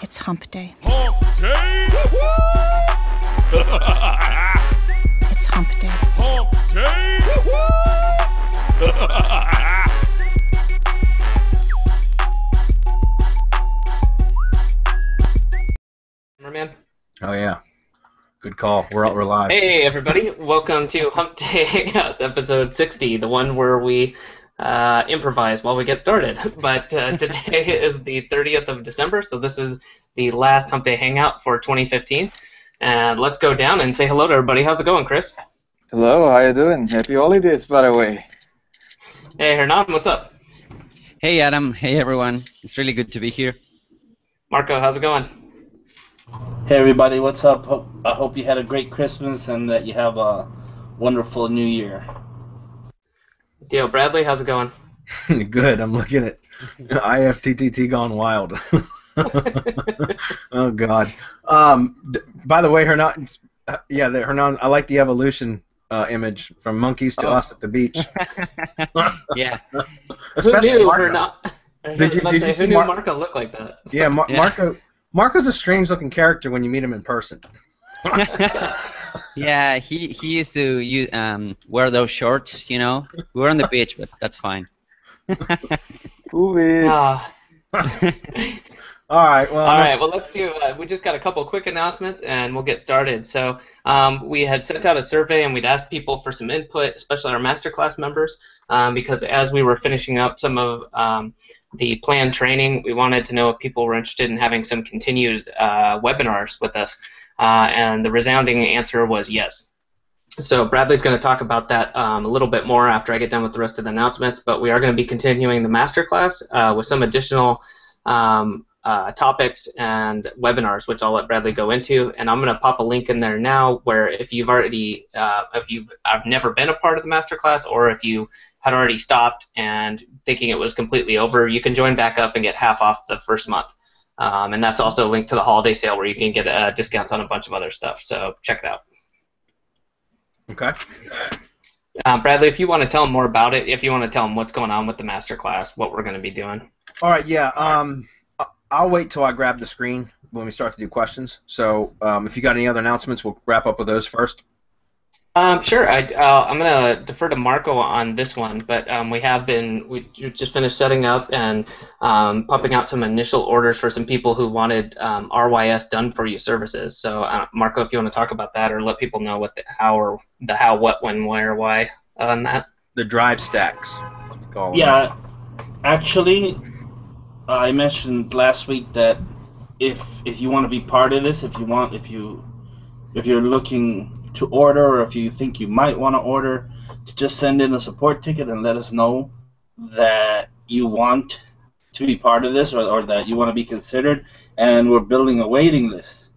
It's hump day. Hump day! It's hump day. Hump day! Cameraman? Oh yeah, good call. We're live. Hey everybody, welcome to Hump Day Hangouts, episode 60, the one where we improvise while we get started. But today is the 30th of December, so this is the last Hump Day Hangout for 2015. And let's go down and say hello to everybody. How's it going, Chris? Hello, how you doing? Happy holidays, by the way. Hey Hernan, what's up? Hey Adam, hey everyone. It's really good to be here. Marco, how's it going? Hey everybody, what's up? I hope you had a great Christmas and that you have a wonderful New Year. Dio Bradley, how's it going? Good. I'm looking at IFTTT Gone Wild. Oh God. By the way, Hernan, Hernan, I like the evolution image from monkeys to us at the beach. Yeah. Especially who knew Marco. Did you see who knew Marco looked like that? Yeah, Marco's a strange-looking character when you meet him in person. Yeah, he used to wear those shorts, you know. We were on the beach, but that's fine. Who is? All right, well, let's do. We just got a couple quick announcements, and we'll get started. So we had sent out a survey, and we'd asked people for some input, especially our MasterClass members, because as we were finishing up some of the planned training, we wanted to know if people were interested in having some continued webinars with us, and the resounding answer was yes. So Bradley's going to talk about that a little bit more after I get done with the rest of the announcements, but we are going to be continuing the MasterClass with some additional topics and webinars, which I'll let Bradley go into, and I'm going to pop a link in there now where if you've already, I've never been a part of the MasterClass, or if you had already stopped and thinking it was completely over, you can join back up and get half off the first month. And that's also linked to the holiday sale where you can get discounts on a bunch of other stuff, so check it out. okay. Bradley, if you want to tell them more about it, if you want to tell them what's going on with the MasterClass, what we're going to be doing. All right, yeah. I'll wait till I grab the screen when we start to do questions. So if you got any other announcements, we'll wrap up with those first. Sure. I'm going to defer to Marco on this one, but we just finished setting up and pumping out some initial orders for some people who wanted RYS done for you services. So Marco, if you want to talk about that or let people know what the how, what, when, where, why on that. The drive stacks. Yeah, actually, I mentioned last week that if you want to be part of this, if you're looking to order, or if you think you might want to order, to just send in a support ticket and let us know that you want to be part of this, or that you want to be considered, and we're building a waiting list.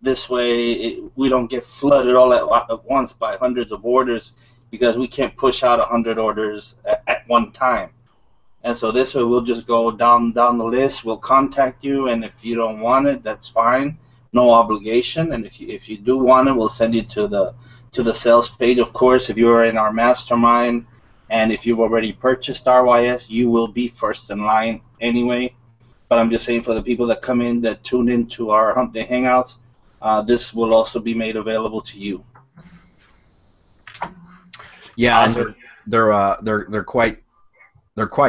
This way we don't get flooded all at once by hundreds of orders, because we can't push out 100 orders at one time. And so this way we'll just go down the list, we'll contact you, and if you don't want it, that's fine. No obligation, and if you do want it, we'll send you to the sales page. Of course, if you're in our mastermind and if you've already purchased RYS, you will be first in line anyway. But I'm just saying, for the people that come in, that tune into our Hump Day Hangouts, this will also be made available to you. Yeah, awesome. They're quite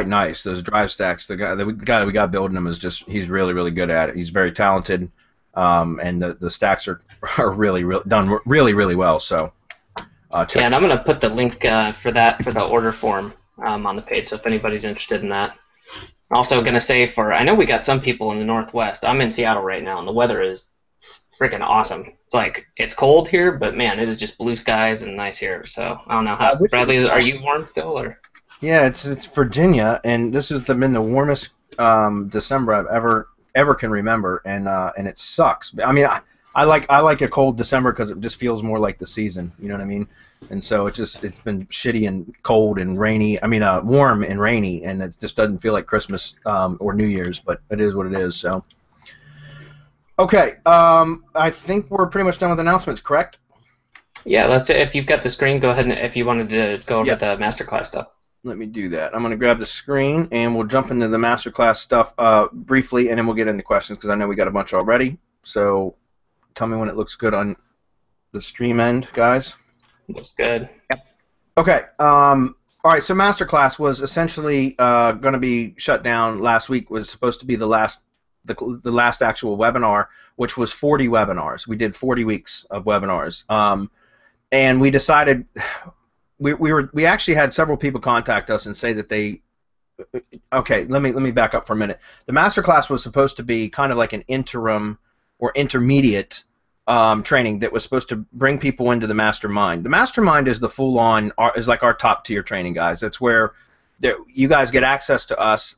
nice. Those drive stacks. The guy we got building them he's really good at it. He's very talented. And the stacks are really done really well. So yeah, and I'm going to put the link for the order form on the page. So if anybody's interested in that, also going to say I know we got some people in the Northwest. I'm in Seattle right now, and the weather is freaking awesome. It's cold here, but man, it is just blue skies and nice here. So I don't know how. Bradley, are you warm still or? Yeah, it's Virginia, and this has been the warmest December I've ever can remember, and it sucks. I mean, I like a cold December because it just feels more like the season. You know what I mean? And so it's been shitty and cold and rainy. I mean, warm and rainy, and it just doesn't feel like Christmas or New Year's, but it is what it is. So, okay, I think we're pretty much done with announcements, correct? Yeah, that's it. If you've got the screen, go ahead and if you wanted to go over the MasterClass stuff. let me do that. I'm going to grab the screen, and we'll jump into the MasterClass stuff briefly, and then we'll get into questions because I know we got a bunch already. So tell me when it looks good on the stream end, guys. Looks good. Yep. Okay. All right. So MasterClass was essentially going to be shut down last week. Was supposed to be the last actual webinar, which was 40 webinars. We did 40 weeks of webinars, and we decided we actually had several people contact us and say that they. Okay. Let me back up for a minute. The MasterClass was supposed to be kind of like an interim or intermediate training that was supposed to bring people into the mastermind. The mastermind is the full-on, is like our top-tier training, guys. That's where you guys get access to us,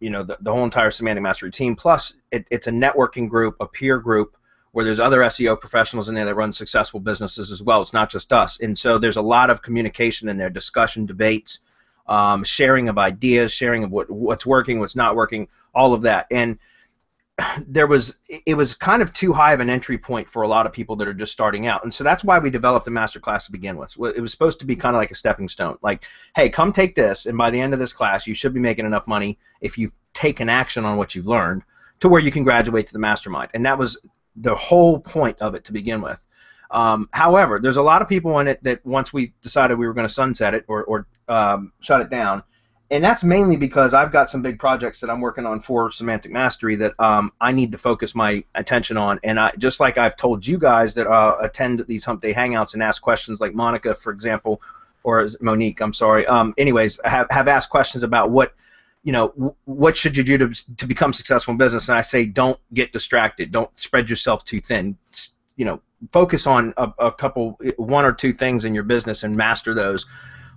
you know, the whole entire Semantic Mastery team. Plus, it's a networking group, a peer group, where there's other SEO professionals in there that run successful businesses as well. It's not just us. And so there's a lot of communication in there, discussion, debates, sharing of ideas, sharing of what's working, what's not working, all of that. And it was kind of too high of an entry point for a lot of people that are just starting out, and so that's why we developed the MasterClass to begin with. It was supposed to be kind of like a stepping stone, like, hey, come take this, and by the end of this class, you should be making enough money if you've taken action on what you've learned to where you can graduate to the mastermind, and that was the whole point of it to begin with. However, there's a lot of people in it that once we decided we were going to sunset it or shut it down. And that's mainly because I've got some big projects that I'm working on for Semantic Mastery that I need to focus my attention on. And just like I've told you guys that attend these Hump Day Hangouts and ask questions, like Monica, for example, or Monique, I'm sorry. Anyways, have asked questions about what should you do to become successful in business. And I say, don't get distracted. Don't spread yourself too thin. Focus on one or two things in your business and master those.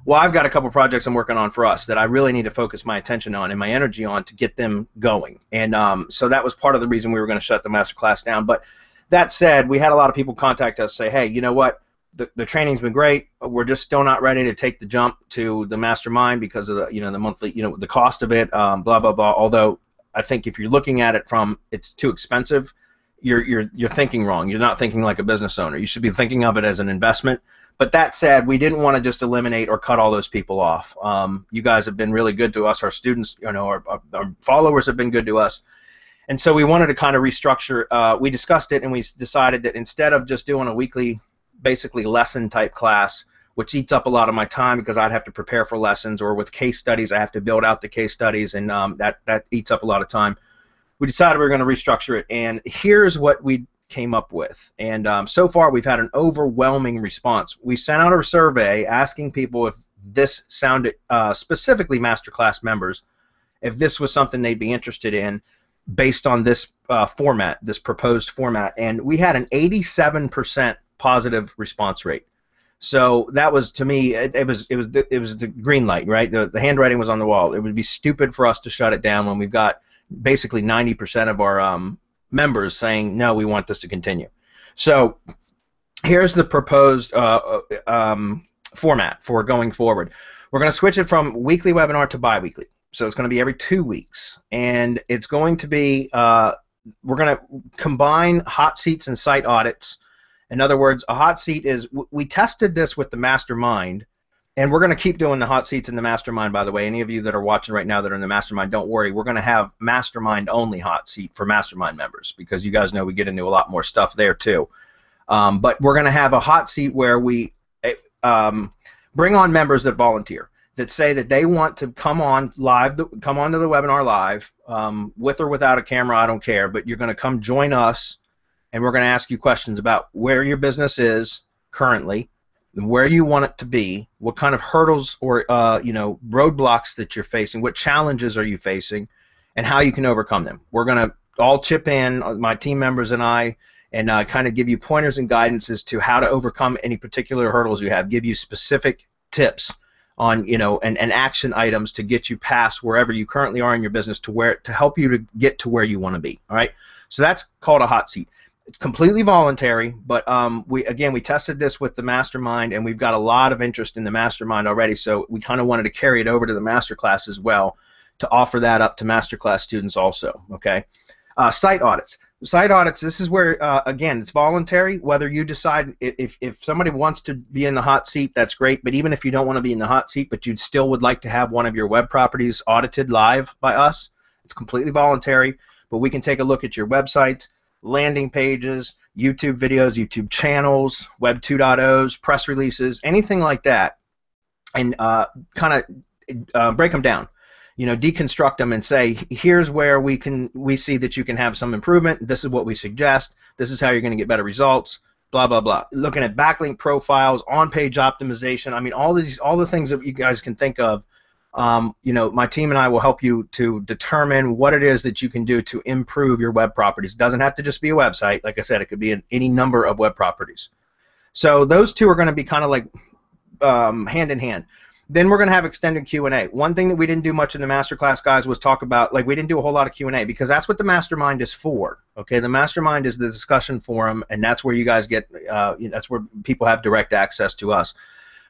Well, I've got a couple projects I'm working on for us that I really need to focus my attention on and my energy on to get them going. And so that was part of the reason we were going to shut the MasterClass down. But that said, we had a lot of people contact us, say, hey, you know what? The training's been great. We're just still not ready to take the jump to the mastermind because of the monthly, the cost of it, blah, blah, blah. Although I think if you're looking at it from it's too expensive, you're thinking wrong. You're not thinking like a business owner. You should be thinking of it as an investment. But that said, we didn't want to just eliminate or cut all those people off. You guys have been really good to us. Our students, our followers have been good to us. And so we wanted to kind of restructure. We discussed it, and we decided that instead of just doing a weekly, basically lesson-type class, which eats up a lot of my time because I'd have to prepare for lessons, or with case studies, I have to build out the case studies, and that eats up a lot of time. We decided we were going to restructure it, and here's what we came up with. And so far we've had an overwhelming response. We sent out a survey asking people if this sounded, specifically MasterClass members, if this was something they'd be interested in based on this format, this proposed format, and we had an 87% positive response rate. So that was, to me, it was the green light, right? The handwriting was on the wall. It would be stupid for us to shut it down when we've got basically 90% of our members saying, no, we want this to continue. So here's the proposed format for going forward. We're going to switch it from weekly webinar to bi-weekly. So it's going to be every 2 weeks. And it's going to be, we're going to combine hot seats and site audits. In other words, a hot seat is, we tested this with the mastermind, and we're going to keep doing the hot seats in the mastermind, by the way. Any of you that are watching right now that are in the mastermind, don't worry. We're going to have mastermind-only hot seat for mastermind members because you guys know we get into a lot more stuff there too. But we're going to have a hot seat where we bring on members that volunteer, that say that they want to come on live, come onto the webinar live, with or without a camera, I don't care, but you're going to come join us, and we're going to ask you questions about where your business is currently, where you want it to be, what kind of hurdles or roadblocks that you're facing, what challenges are you facing, and how you can overcome them. We're going to all chip in, my team members and I, and kind of give you pointers and guidance as to how to overcome any particular hurdles you have, give you specific tips on, and action items to get you past wherever you currently are in your business to help you to get to where you want to be. All right, so that's called a hot seat. It's completely voluntary, but we tested this with the mastermind, and we've got a lot of interest in the mastermind already, so we kind of wanted to carry it over to the masterclass as well to offer that up to masterclass students also. Okay, site audits. Site audits, this is where, again, it's voluntary. Whether you decide, if somebody wants to be in the hot seat, that's great. But even if you don't want to be in the hot seat, but you still would like to have one of your web properties audited live by us, it's completely voluntary. But we can take a look at your websites, landing pages, YouTube videos, YouTube channels, Web 2.0s, press releases, anything like that, and kind of break them down. You know, deconstruct them and say, here's where we see that you can have some improvement. This is what we suggest. This is how you're going to get better results. Blah blah blah. Looking at backlink profiles, on-page optimization. I mean, all the things that you guys can think of. You know, my team and I will help you to determine what it is that you can do to improve your web properties. It doesn't have to just be a website. Like I said, it could be any number of web properties. So those two are going to be kind of like hand in hand. Then we're going to have extended Q&A. One thing that we didn't do much in the masterclass, guys, was talk about, like, we didn't do a whole lot of Q&A because that's what the mastermind is for. Okay, the mastermind is the discussion forum, and that's where you guys get, that's where people have direct access to us.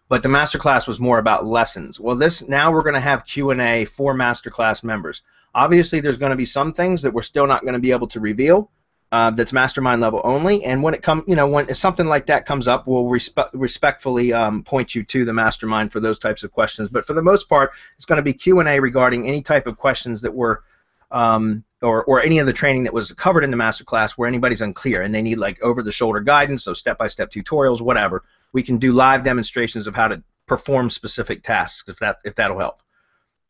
But the masterclass was more about lessons. Well, now we're going to have Q&A for masterclass members. Obviously, there's going to be some things that we're still not going to be able to reveal. That's mastermind level only, and when it comes, you know, when something like that comes up, we'll respectfully point you to the mastermind for those types of questions. But for the most part, it's going to be Q&A regarding any type of questions that were, or any of the training that was covered in the masterclass where anybody's unclear and they need like over-the-shoulder guidance, so step-by-step tutorials, whatever. We can do live demonstrations of how to perform specific tasks if that'll help.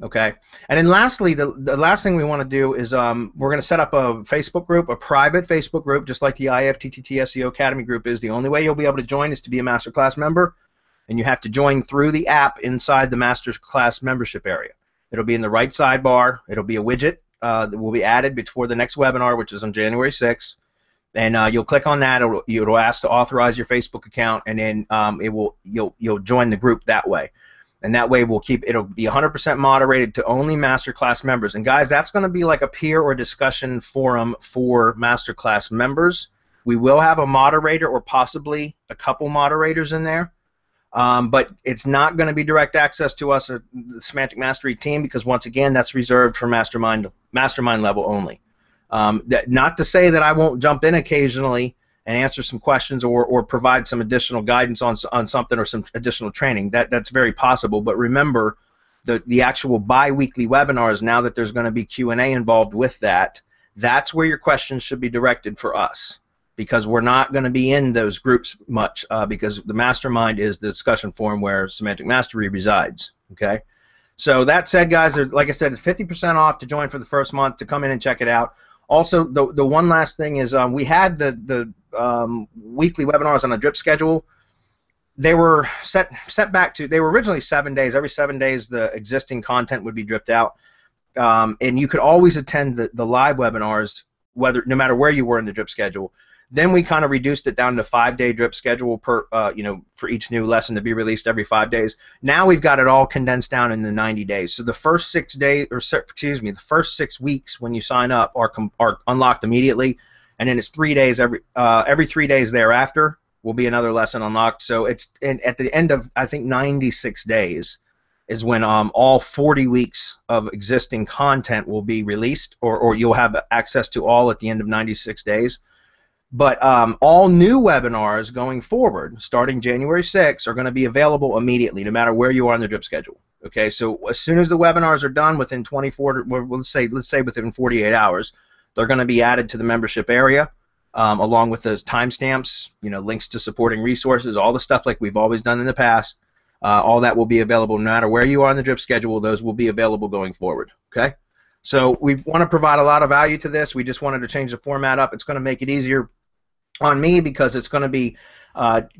Okay, and then lastly, the last thing we want to do is we're going to set up a Facebook group, a private Facebook group, just like the IFTTT SEO Academy group is. The only way you'll be able to join is to be a masterclass member, and you have to join through the app inside the masterclass membership area. It'll be in the right sidebar. It'll be a widget that will be added before the next webinar, which is on January 6th. And you'll click on that. It'll ask to authorize your Facebook account, and then you'll join the group that way. And that way it'll be 100% moderated to only masterclass members. And guys, that's going to be like a peer or discussion forum for masterclass members. We will have a moderator or possibly a couple moderators in there, but it's not going to be direct access to us or the Semantic Mastery team because once again, that's reserved for mastermind level only. Not to say that I won't jump in occasionally and answer some questions or provide some additional guidance on something or some additional training. That's very possible. But remember, the actual bi-weekly webinars, now that there's going to be Q&A involved with that, that's where your questions should be directed for us because we're not going to be in those groups much because the mastermind is the discussion forum where Semantic Mastery resides. Okay. So that said, guys, like I said, it's 50% off to join for the first month to come in and check it out. Also, the one last thing is we had the weekly webinars on a drip schedule. They were set back to, they were originally 7 days. Every 7 days the existing content would be dripped out. And you could always attend the live webinars no matter where you were in the drip schedule. Then we kind of reduced it down to 5-day drip schedule per, for each new lesson to be released every 5 days. Now we've got it all condensed down into 90 days. So the first 6 days, the first 6 weeks when you sign up are unlocked immediately, and then it's 3 days every 3 days thereafter will be another lesson unlocked. So it's at the end of I think 96 days is when all 40 weeks of existing content will be released, or you'll have access to all at the end of 96 days. But all new webinars going forward, starting January 6th, are going to be available immediately, no matter where you are on the drip schedule. Okay, so as soon as the webinars are done, within 24, let's say within 48 hours, they're going to be added to the membership area, along with the timestamps, links to supporting resources, all the stuff like we've always done in the past. All that will be available no matter where you are on the drip schedule. Those will be available going forward. Okay, so we want to provide a lot of value to this. We just wanted to change the format up. It's going to make it easier on me because it's going to be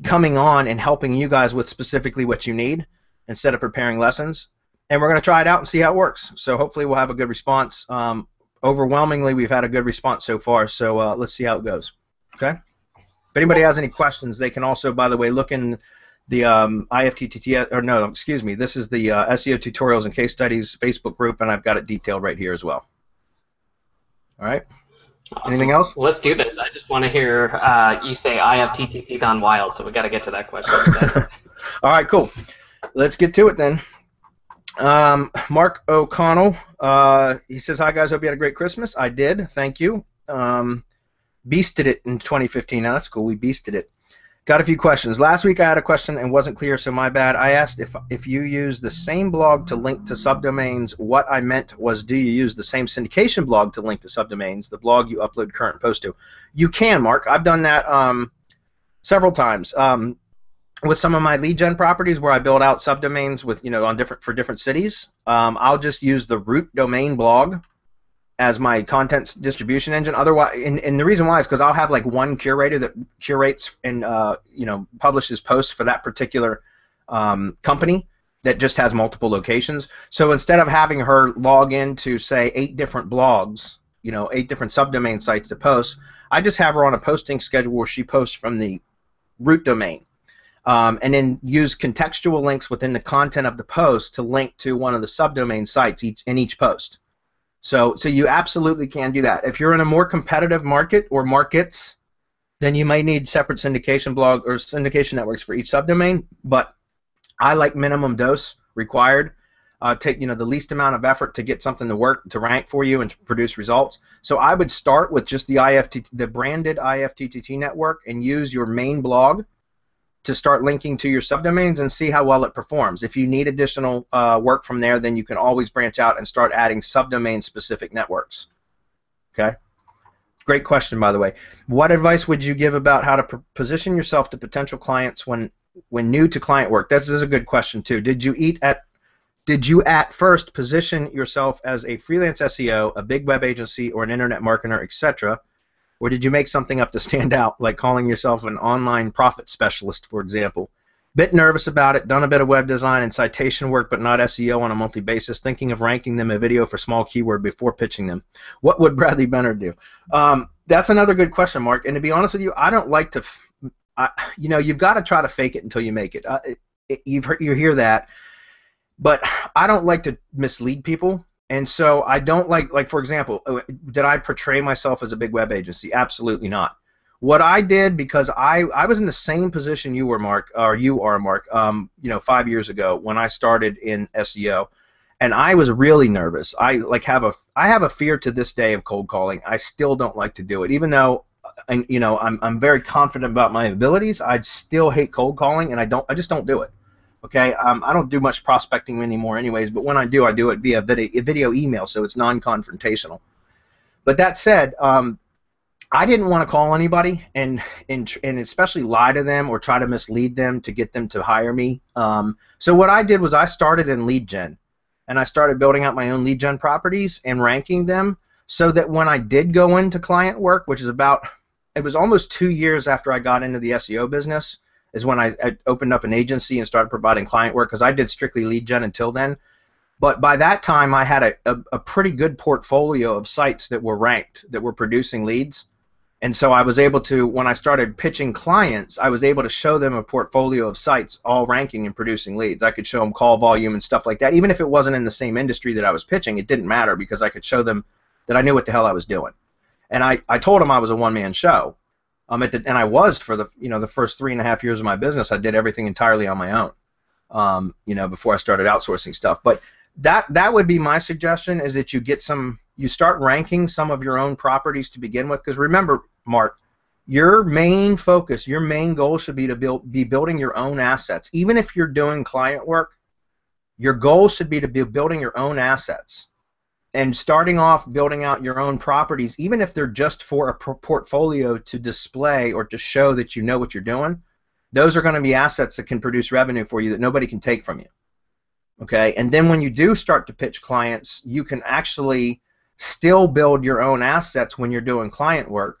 coming on and helping you guys with specifically what you need instead of preparing lessons. And we're going to try it out and see how it works. So hopefully we'll have a good response. Overwhelmingly, we've had a good response so far. So let's see how it goes. Okay. If anybody has any questions, they can also, by the way, look in the IFTTT, or no, excuse me, this is the SEO tutorials and case studies Facebook group, and I've got it detailed right here as well. All right. Awesome. Anything else? Let's do this. I just want to hear you say IFTTT Gone Wild, so we got to get to that question. All right, cool. Let's get to it then. Mark O'Connell, he says, "Hi guys, hope you had a great Christmas." I did, thank you. beasted it in 2015. Now that's cool. We beasted it. Got a few questions. Last week I had a question and wasn't clear, so my bad. I asked if you use the same blog to link to subdomains. What I meant was, do you use the same syndication blog to link to subdomains, the blog you upload current post to? You can, Mark. I've done that several times with some of my lead gen properties where I build out subdomains with for different cities. I'll just use the root domain blog as my content distribution engine. Otherwise, and the reason why is because I'll have like one curator that curates and publishes posts for that particular company that just has multiple locations. So instead of having her log into, say, 8 different blogs, 8 different subdomain sites to post, I just have her on a posting schedule where she posts from the root domain, and then use contextual links within the content of the post to link to one of the subdomain sites in each post. So you absolutely can do that. If you're in a more competitive market or markets, then you might need separate syndication blog or syndication networks for each subdomain. But I like minimum dose required. Take the least amount of effort to get something to work, to rank for you, and to produce results. So I would start with just the branded IFTTT network and use your main blog to start linking to your subdomains and see how well it performs. If you need additional work from there, then you can always branch out and start adding subdomain-specific networks. Okay? Great question, by the way. What advice would you give about how to position yourself to potential clients when new to client work? This is a good question, too. Did you at first position yourself as a freelance SEO, a big web agency, or an internet marketer, etc., or did you make something up to stand out, like calling yourself an online profit specialist, for example? Bit nervous about it, done a bit of web design and citation work, but not SEO on a monthly basis, thinking of ranking them a video for small keyword before pitching them. What would Bradley Benner do? That's another good question, Mark. And to be honest with you, I don't like to, you've got to try to fake it until you make it. You hear that. But I don't like to mislead people. And so I don't like for example, did I portray myself as a big web agency? Absolutely not. What I did, because I was in the same position you were, Mark, or you are, Mark, 5 years ago when I started in SEO, and I was really nervous. I have a fear to this day of cold calling. I still don't like to do it, even though I'm very confident about my abilities. I still hate cold calling, and I just don't do it. Okay, I don't do much prospecting anymore anyways, but when I do it via video email, so it's non-confrontational. But that said, I didn't want to call anybody and especially lie to them or try to mislead them to get them to hire me. So what I did was I started in lead gen, and I started building out my own lead gen properties and ranking them so that when I did go into client work, which is it was almost 2 years after I got into the SEO business, is when I opened up an agency and started providing client work, because I did strictly lead gen until then. But by that time, I had a pretty good portfolio of sites that were ranked, that were producing leads. And so I was able to, when I started pitching clients, I was able to show them a portfolio of sites all ranking and producing leads. I could show them call volume and stuff like that. Even if it wasn't in the same industry that I was pitching, it didn't matter, because I could show them that I knew what the hell I was doing. And I told them I was a one-man show. And I was for the first 3.5 years of my business. I did everything entirely on my own, before I started outsourcing stuff. But that would be my suggestion, is that you start ranking some of your own properties to begin with. Because remember, Mark, your main focus, your main goal should be to be building your own assets. Even if you're doing client work, your goal should be to be building your own assets. And starting off building out your own properties, even if they're just for a portfolio to display or to show that you know what you're doing, those are going to be assets that can produce revenue for you that nobody can take from you. Okay? And then when you do start to pitch clients, you can actually still build your own assets when you're doing client work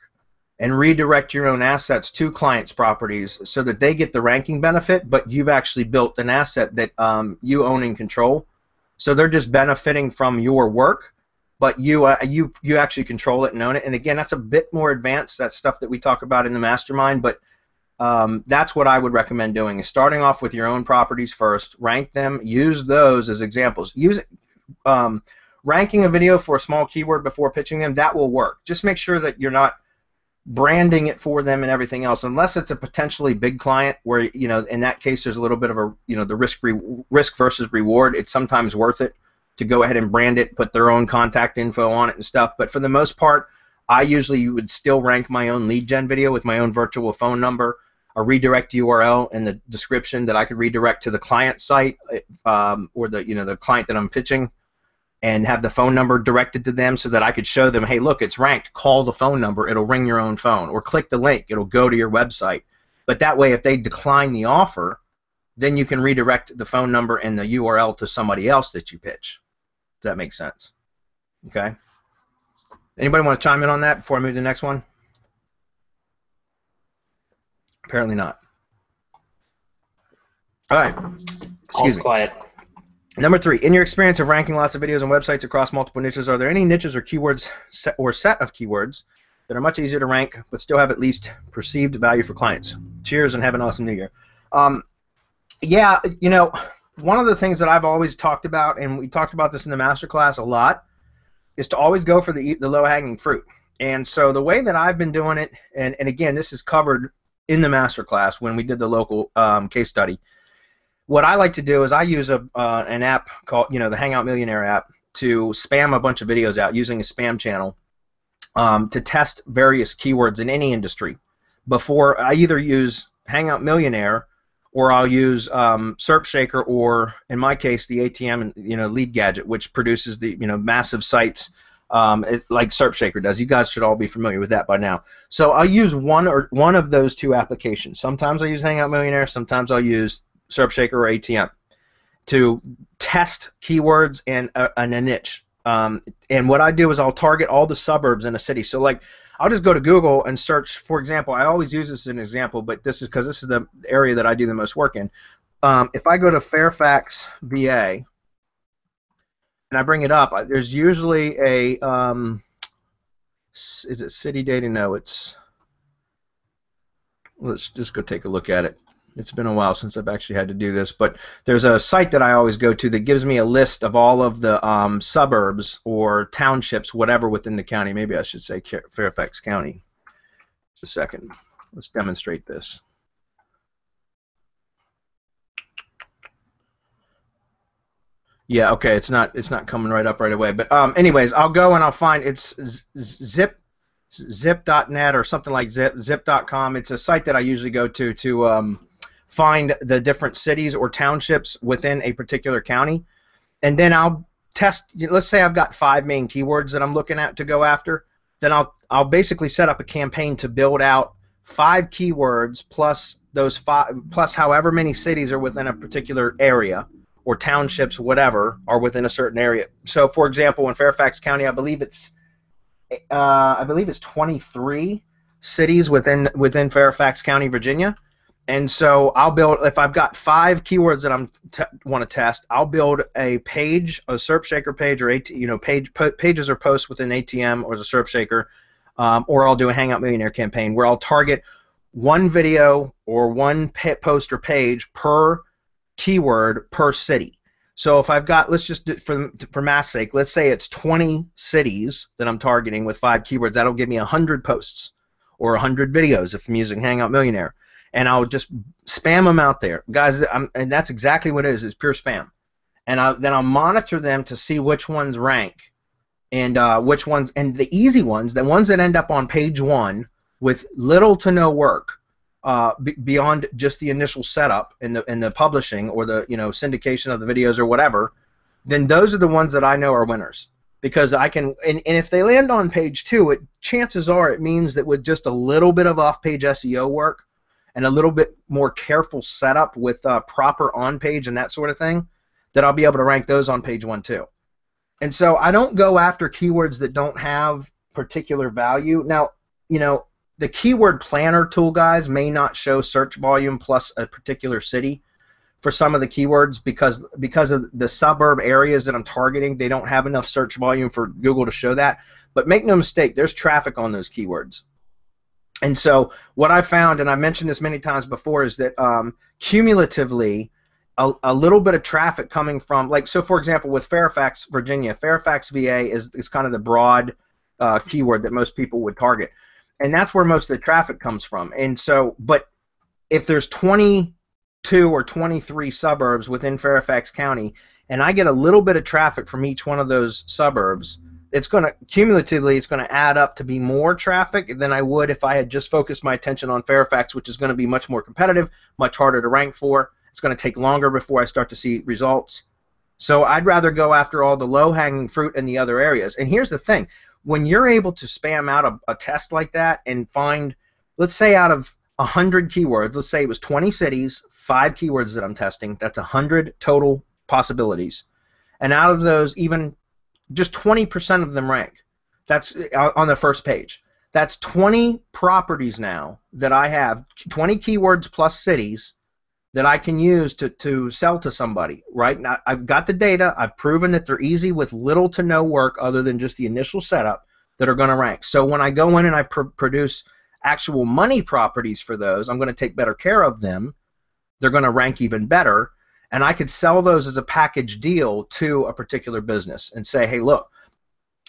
and redirect your own assets to clients' properties so that they get the ranking benefit, but you've actually built an asset that you own and control. So they're just benefiting from your work, but you actually control it and own it. And again, that's a bit more advanced. That's stuff that we talk about in the mastermind, but that's what I would recommend doing, is starting off with your own properties first, rank them, use those as examples. Ranking a video for a small keyword before pitching them, that will work. Just make sure that you're not branding it for them and everything else, unless it's a potentially big client where, in that case there's a little bit of a, the risk versus reward. It's sometimes worth it to go ahead and brand it, put their own contact info on it and stuff. But for the most part, I usually would still rank my own lead gen video with my own virtual phone number, a redirect URL in the description that I could redirect to the client site or the client that I'm pitching, and have the phone number directed to them so that I could show them, hey, look, it's ranked. Call the phone number. It'll ring your own phone. Or click the link. It'll go to your website. But that way, if they decline the offer, then you can redirect the phone number and the URL to somebody else that you pitch. Does that make sense? Okay. Anybody want to chime in on that before I move to the next one? Apparently not. All right. All's quiet. Number 3, in your experience of ranking lots of videos and websites across multiple niches, are there any niches or keywords or set of keywords that are much easier to rank but still have at least perceived value for clients? Cheers and have an awesome new year. Yeah, you know, one of the things that I've always talked about, and we talked about this in the MasterClass a lot, is to always go for the low-hanging fruit. And so the way that I've been doing it, and again, this is covered in the MasterClass when we did the local case study. What I like to do is I use an app called, the Hangout Millionaire app to spam a bunch of videos out using a spam channel to test various keywords in any industry. Before I either use Hangout Millionaire or I'll use Serp Shaker, or in my case the ATM lead gadget, which produces the massive sites like Serp Shaker does. You guys should all be familiar with that by now. So I'll use one of those two applications. Sometimes I use Hangout Millionaire. Sometimes I'll use Serp Shaker or ATM to test keywords and a niche. And what I do is I'll target all the suburbs in a city. So like I'll just go to Google and search, for example, I always use this as an example, but this is because this is the area that I do the most work in. If I go to Fairfax, VA, and I bring it up, there's usually a, is it city data? No, let's just go take a look at it. It's been a while since I've actually had to do this, but there's a site that I always go to that gives me a list of all of the suburbs or townships, whatever, within the county. Maybe I should say Fairfax County. Just a second. Let's demonstrate this. Yeah, okay, it's not coming right up right away. But anyways, I'll go and I'll find it's zip.net or something like zip.com. It's a site that I usually go to find the different cities or townships within a particular county, and then I'll test. Let's say I've got 5 main keywords that I'm looking at to go after. Then I'll basically set up a campaign to build out 5 keywords plus those 5 plus however many cities are within a particular area or townships, whatever, are within a certain area. So, for example, in Fairfax County, I believe it's 23 cities within Fairfax County, Virginia. And so I'll build, if I've got 5 keywords that I want to test, I'll build a page, a Serp Shaker page, or pages or posts within ATM or the Serp Shaker, or I'll do a Hangout Millionaire campaign where I'll target 1 video or 1 post or page per keyword per city. So if I've got, let's just do, for math's sake, let's say it's 20 cities that I'm targeting with 5 keywords. That'll give me 100 posts or 100 videos if I'm using Hangout Millionaire. And I'll just spam them out there, guys. And that's exactly what it is. It's pure spam. And then I'll monitor them to see which ones rank, and which ones, and the easy ones, the ones that end up on page 1 with little to no work beyond just the initial setup and the publishing or the syndication of the videos or whatever. Then those are the ones that I know are winners, because I can. And if they land on page 2, chances are it means that with just a little bit of off-page SEO work and a little bit more careful setup with proper on-page and that sort of thing, that I'll be able to rank those on page 1 too. And so I don't go after keywords that don't have particular value. Now, the keyword planner tool, guys, may not show search volume plus a particular city for some of the keywords because of the suburb areas that I'm targeting. They don't have enough search volume for Google to show that. But make no mistake, there's traffic on those keywords. And so what I found, and I mentioned this many times before, is that cumulatively a little bit of traffic coming from, like, so for example with Fairfax, Virginia, Fairfax, VA is kind of the broad keyword that most people would target. And that's where most of the traffic comes from. And so, but if there's 22 or 23 suburbs within Fairfax County, and I get a little bit of traffic from each one of those suburbs, it's going to cumulatively it's going to add up to be more traffic than I would if I had just focused my attention on Fairfax, which is going to be much more competitive, much harder to rank for. It's going to take longer before I start to see results. So I'd rather go after all the low-hanging fruit in the other areas. And here's the thing. When you're able to spam out a test like that and find, let's say out of 100 keywords, let's say it was 20 cities, 5 keywords that I'm testing, that's 100 total possibilities. And out of those, even just 20% of them rank. That's on the first page. That's 20 properties now that I have, 20 keywords plus cities that I can use to sell to somebody, right? Now, I've got the data. I've proven that they're easy with little to no work other than just the initial setup that are going to rank. So when I go in and I produce actual money properties for those, I'm going to take better care of them. They're going to rank even better, and I could sell those as a package deal to a particular business and say, hey, look,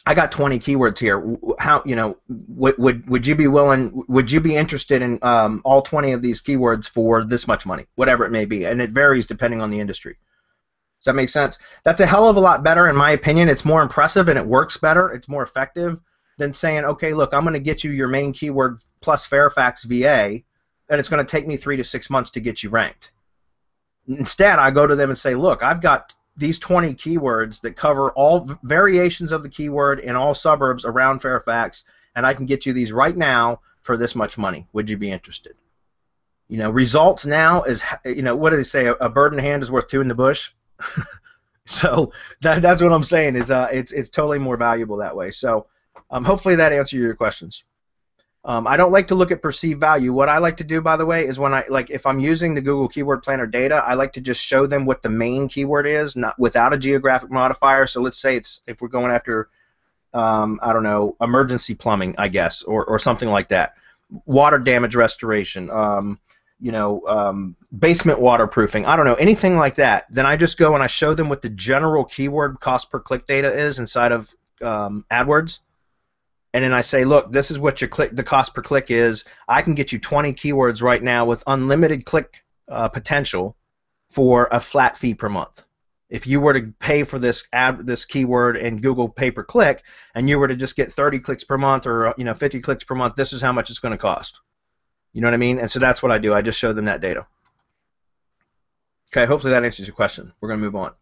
I got 20 keywords here. How, you know, would you be willing? Would you be interested in all 20 of these keywords for this much money, whatever it may be? And it varies depending on the industry. Does that make sense? That's a hell of a lot better, in my opinion. It's more impressive and it works better. It's more effective than saying, okay, look, I'm going to get you your main keyword plus Fairfax VA, and it's going to take me 3 to 6 months to get you ranked. Instead, I go to them and say, look, I've got these 20 keywords that cover all variations of the keyword in all suburbs around Fairfax, and I can get you these right now for this much money. Would you be interested? You know, results now is, you know, what do they say? A bird in the hand is worth 2 in the bush. So that's what I'm saying is it's totally more valuable that way. So hopefully that answers your questions. I don't like to look at perceived value. What I like to do, by the way, is when if I'm using the Google Keyword Planner data, I like to just show them what the main keyword is, not without a geographic modifier. So let's say if we're going after, I don't know, emergency plumbing, I guess, or something like that, water damage restoration, you know, basement waterproofing, I don't know, anything like that. Then I just go and I show them what the general keyword cost per click data is inside of AdWords. And then I say, look, this is what the cost per click is. I can get you 20 keywords right now with unlimited click potential for a flat fee per month. If you were to pay for this keyword in Google pay per click, and you were to just get 30 clicks per month or 50 clicks per month, this is how much it's going to cost. You know what I mean? And so that's what I do. I just show them that data. Okay, hopefully that answers your question. We're going to move on.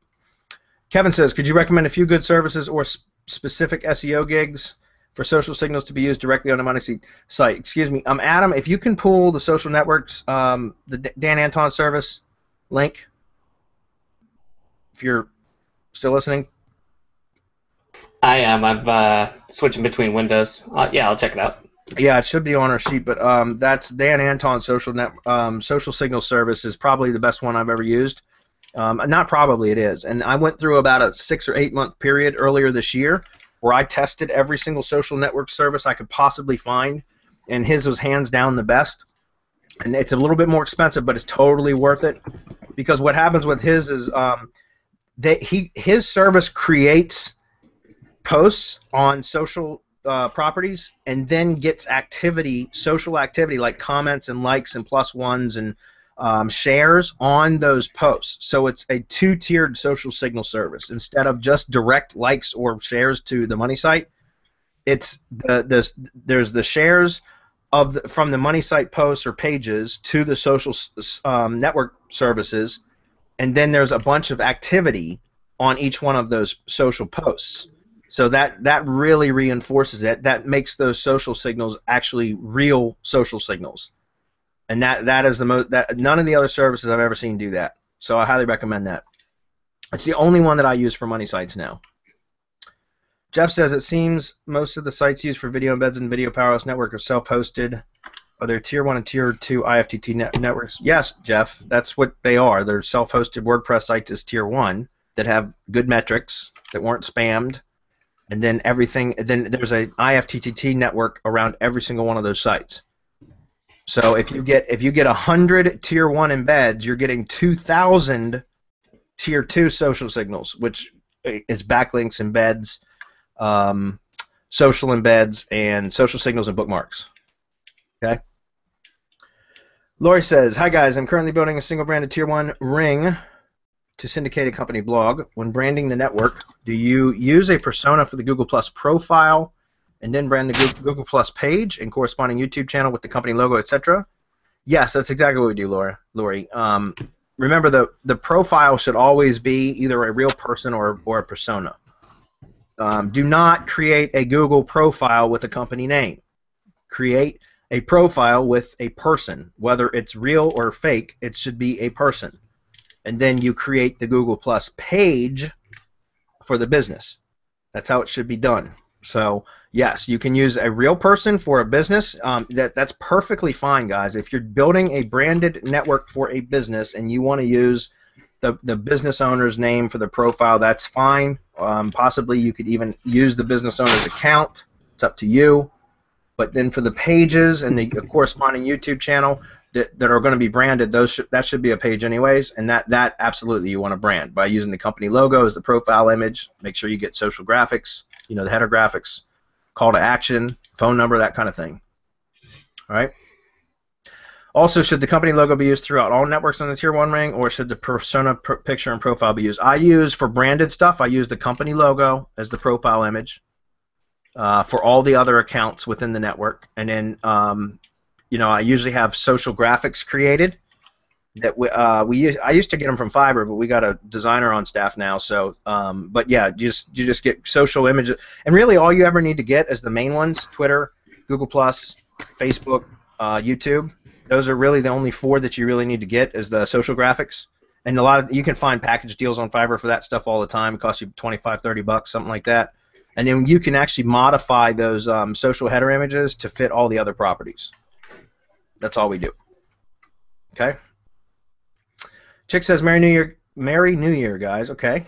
Kevin says, could you recommend a few good services or specific SEO gigs for social signals to be used directly on the money site? Excuse me. Adam, if you can pull the social networks, the Dan Anton service link, if you're still listening. I am. I'm switching between windows. Yeah, I'll check it out. Yeah, it should be on our sheet, but that's Dan Anton social signal service is probably the best one I've ever used. Not probably, it is. And I went through about a 6 or 8 month period earlier this year where I tested every single social network service I could possibly find, and his was hands down the best. And it's a little bit more expensive, but it's totally worth it, because what happens with his is his service creates posts on social properties and then gets social activity like comments and likes and plus ones and shares on those posts. So it's a 2-tiered social signal service. Instead of just direct likes or shares to the money site, it's there's the shares from the money site posts or pages to the social network services, and then there's a bunch of activity on each one of those social posts. So that really reinforces it. That makes those social signals actually real social signals. And that is none of the other services I've ever seen do that. So I highly recommend that. It's the only one that I use for money sites now. Jeff says, it seems most of the sites used for video embeds in Video Powerhouse Network are self-hosted. Are there Tier 1 and Tier 2 IFTTT networks? Yes, Jeff, that's what they are. They're self-hosted WordPress sites as Tier 1 that have good metrics, that weren't spammed, and then then there's a IFTTT network around every single one of those sites. So if you get 100 Tier 1 embeds, you're getting 2,000 Tier 2 social signals, which is backlinks, embeds, social embeds, and social signals and bookmarks. Okay. Lori says, hi guys, I'm currently building a single branded Tier 1 ring to syndicate a company blog, when branding the network, do you use a persona for the Google Plus profile and then brand the Google Plus page and corresponding YouTube channel with the company logo, etc.? Yes, that's exactly what we do, Lori. Remember, the profile should always be either a real person or a persona. Do not create a Google profile with a company name. Create a profile with a person. Whether it's real or fake, it should be a person. And then you create the Google Plus page for the business. That's how it should be done. So, yes, you can use a real person for a business. That's perfectly fine, guys. If you're building a branded network for a business and you want to use the business owner's name for the profile, that's fine. Possibly you could even use the business owner's account. It's up to you. But then for the pages and the corresponding YouTube channel that are going to be branded, that should be a page anyways, and that absolutely you want to brand by using the company logo as the profile image. Make sure you get social graphics, the header graphics, call to action, phone number, that kind of thing. All right. Also, should the company logo be used throughout all networks on the Tier 1 ring, or should the persona picture and profile be used? For branded stuff, I use the company logo as the profile image for all the other accounts within the network. And then, I usually have social graphics created. I used to get them from Fiverr, but we got a designer on staff now. So, but yeah, you just get social images, and really all you ever need to get is the main ones: Twitter, Google+, Facebook, YouTube. Those are really the only 4 that you really need to get is the social graphics. And you can find package deals on Fiverr for that stuff all the time. It costs you $25-30, something like that. And then you can actually modify those social header images to fit all the other properties. That's all we do. Okay. Chick says, Merry New Year, guys. Okay.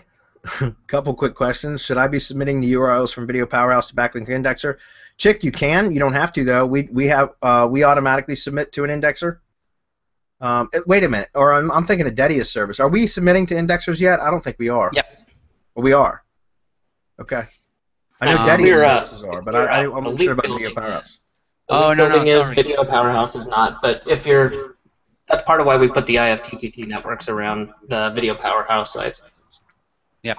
Couple quick questions. Should I be submitting the URLs from Video Powerhouse to BacklinkIndexer? Chick, you can. You don't have to though. We automatically submit to an indexer. Wait a minute. Or I'm thinking of Dedia's service. Are we submitting to indexers yet? I don't think we are. Yep. Well, we are. Okay. I know Dedia's services are, but I'm not sure about Video Powerhouse. Oh, no, sorry. Video Powerhouse is not, but that's part of why we put the IFTTT networks around the Video Powerhouse sites. Yep.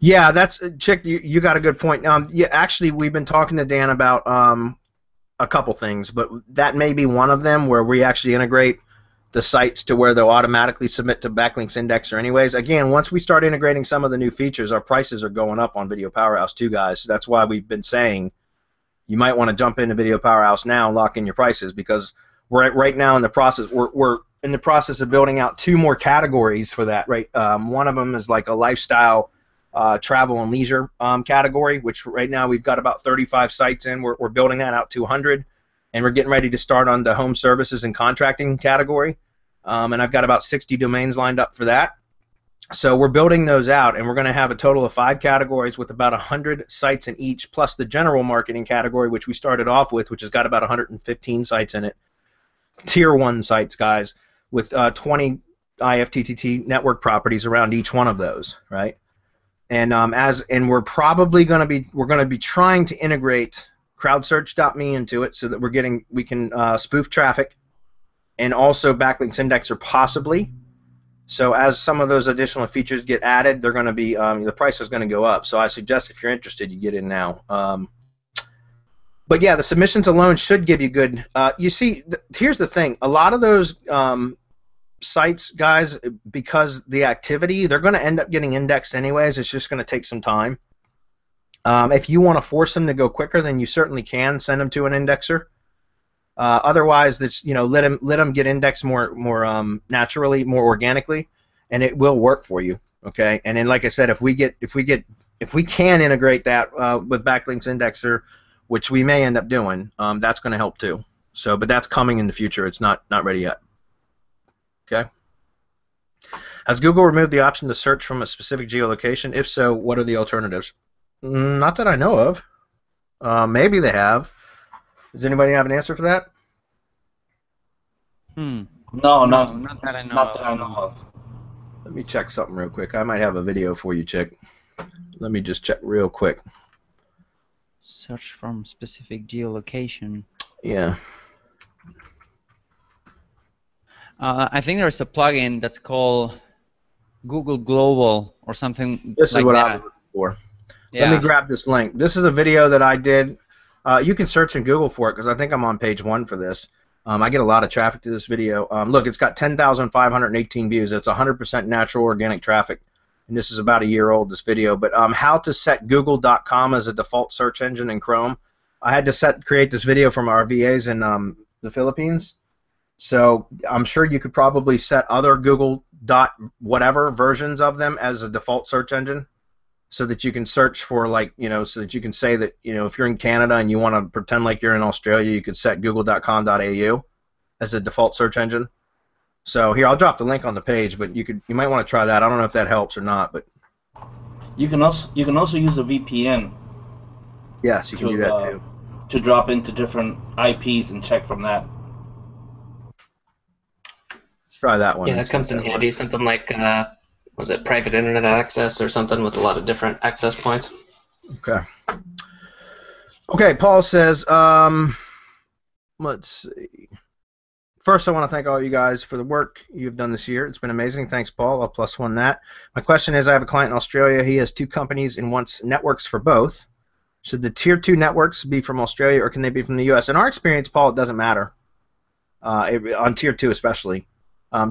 Yeah, that's Chick. You got a good point. Yeah, actually, we've been talking to Dan about a couple things, but that may be one of them where we actually integrate the sites to where they'll automatically submit to BacklinkIndexer anyways. Again, once we start integrating some of the new features, our prices are going up on Video Powerhouse too, guys. So that's why we've been saying you might want to jump into Video Powerhouse now and lock in your prices, because we're right now in the process. We're in the process of building out 2 more categories for that. Right, one of them is like a lifestyle, travel and leisure category, which right now we've got about 35 sites in. We're building that out to 100, and we're getting ready to start on the home services and contracting category. And I've got about 60 domains lined up for that. So we're building those out, and we're going to have a total of 5 categories with about 100 sites in each, plus the general marketing category, which we started off with, which has got about 115 sites in it. Tier 1 sites, guys, with 20 IFTTT network properties around each one of those, right? And we're probably going to be trying to integrate crowdsearch.me into it so that we can spoof traffic, and also BacklinkIndexer possibly. So as some of those additional features get added, they're going to be the price is going to go up. So I suggest if you're interested, you get in now. But yeah, the submissions alone should give you good. You see, here's the thing: a lot of those sites, guys, because the activity, they're going to end up getting indexed anyways. It's just going to take some time. If you want to force them to go quicker, then you certainly can send them to an indexer. Otherwise, that's, let them get indexed more naturally, more organically, and it will work for you. Okay, and then like I said, if we can integrate that with BacklinkIndexer, which we may end up doing, that's going to help too. So, but that's coming in the future. It's not ready yet. Okay. Has Google removed the option to search from a specific geolocation? If so, what are the alternatives? Not that I know of. Maybe they have. Does anybody have an answer for that? No, not that I know of. Let me check something real quick. I might have a video for you, Chick. Let me just check real quick. Search from specific geolocation. Yeah. I think there's a plugin that's called Google Global or something This like is what that. I was looking for. Yeah. Let me grab this link. This is a video that I did. You can search in Google for it because I think I'm on page 1 for this. I get a lot of traffic to this video. Look, it's got 10,518 views. It's 100% natural organic traffic. And this is about a year old, this video. But how to set google.com as a default search engine in Chrome. I had to create this video from our VAs in the Philippines. So I'm sure you could probably set other Google dot whatever versions of them as a default search engine, so that you can search for, like, so that you can say that, if you're in Canada and you want to pretend like you're in Australia, you could set google.com.au as a default search engine. So here, I'll drop the link on the page, but you might want to try that. I don't know if that helps or not, but You can also use a VPN. yes, you can do that too. To drop into different IPs and check from that. Try that one. Yeah, that comes in handy. Something like, was it private internet access or something with a lot of different access points? Okay. Okay, Paul says, let's see. First, I want to thank all you guys for the work you've done this year. It's been amazing. Thanks, Paul. I'll +1 that. My question is, I have a client in Australia. He has 2 companies and wants networks for both. Should the Tier 2 networks be from Australia or can they be from the U.S.? In our experience, Paul, it doesn't matter. On Tier 2 especially.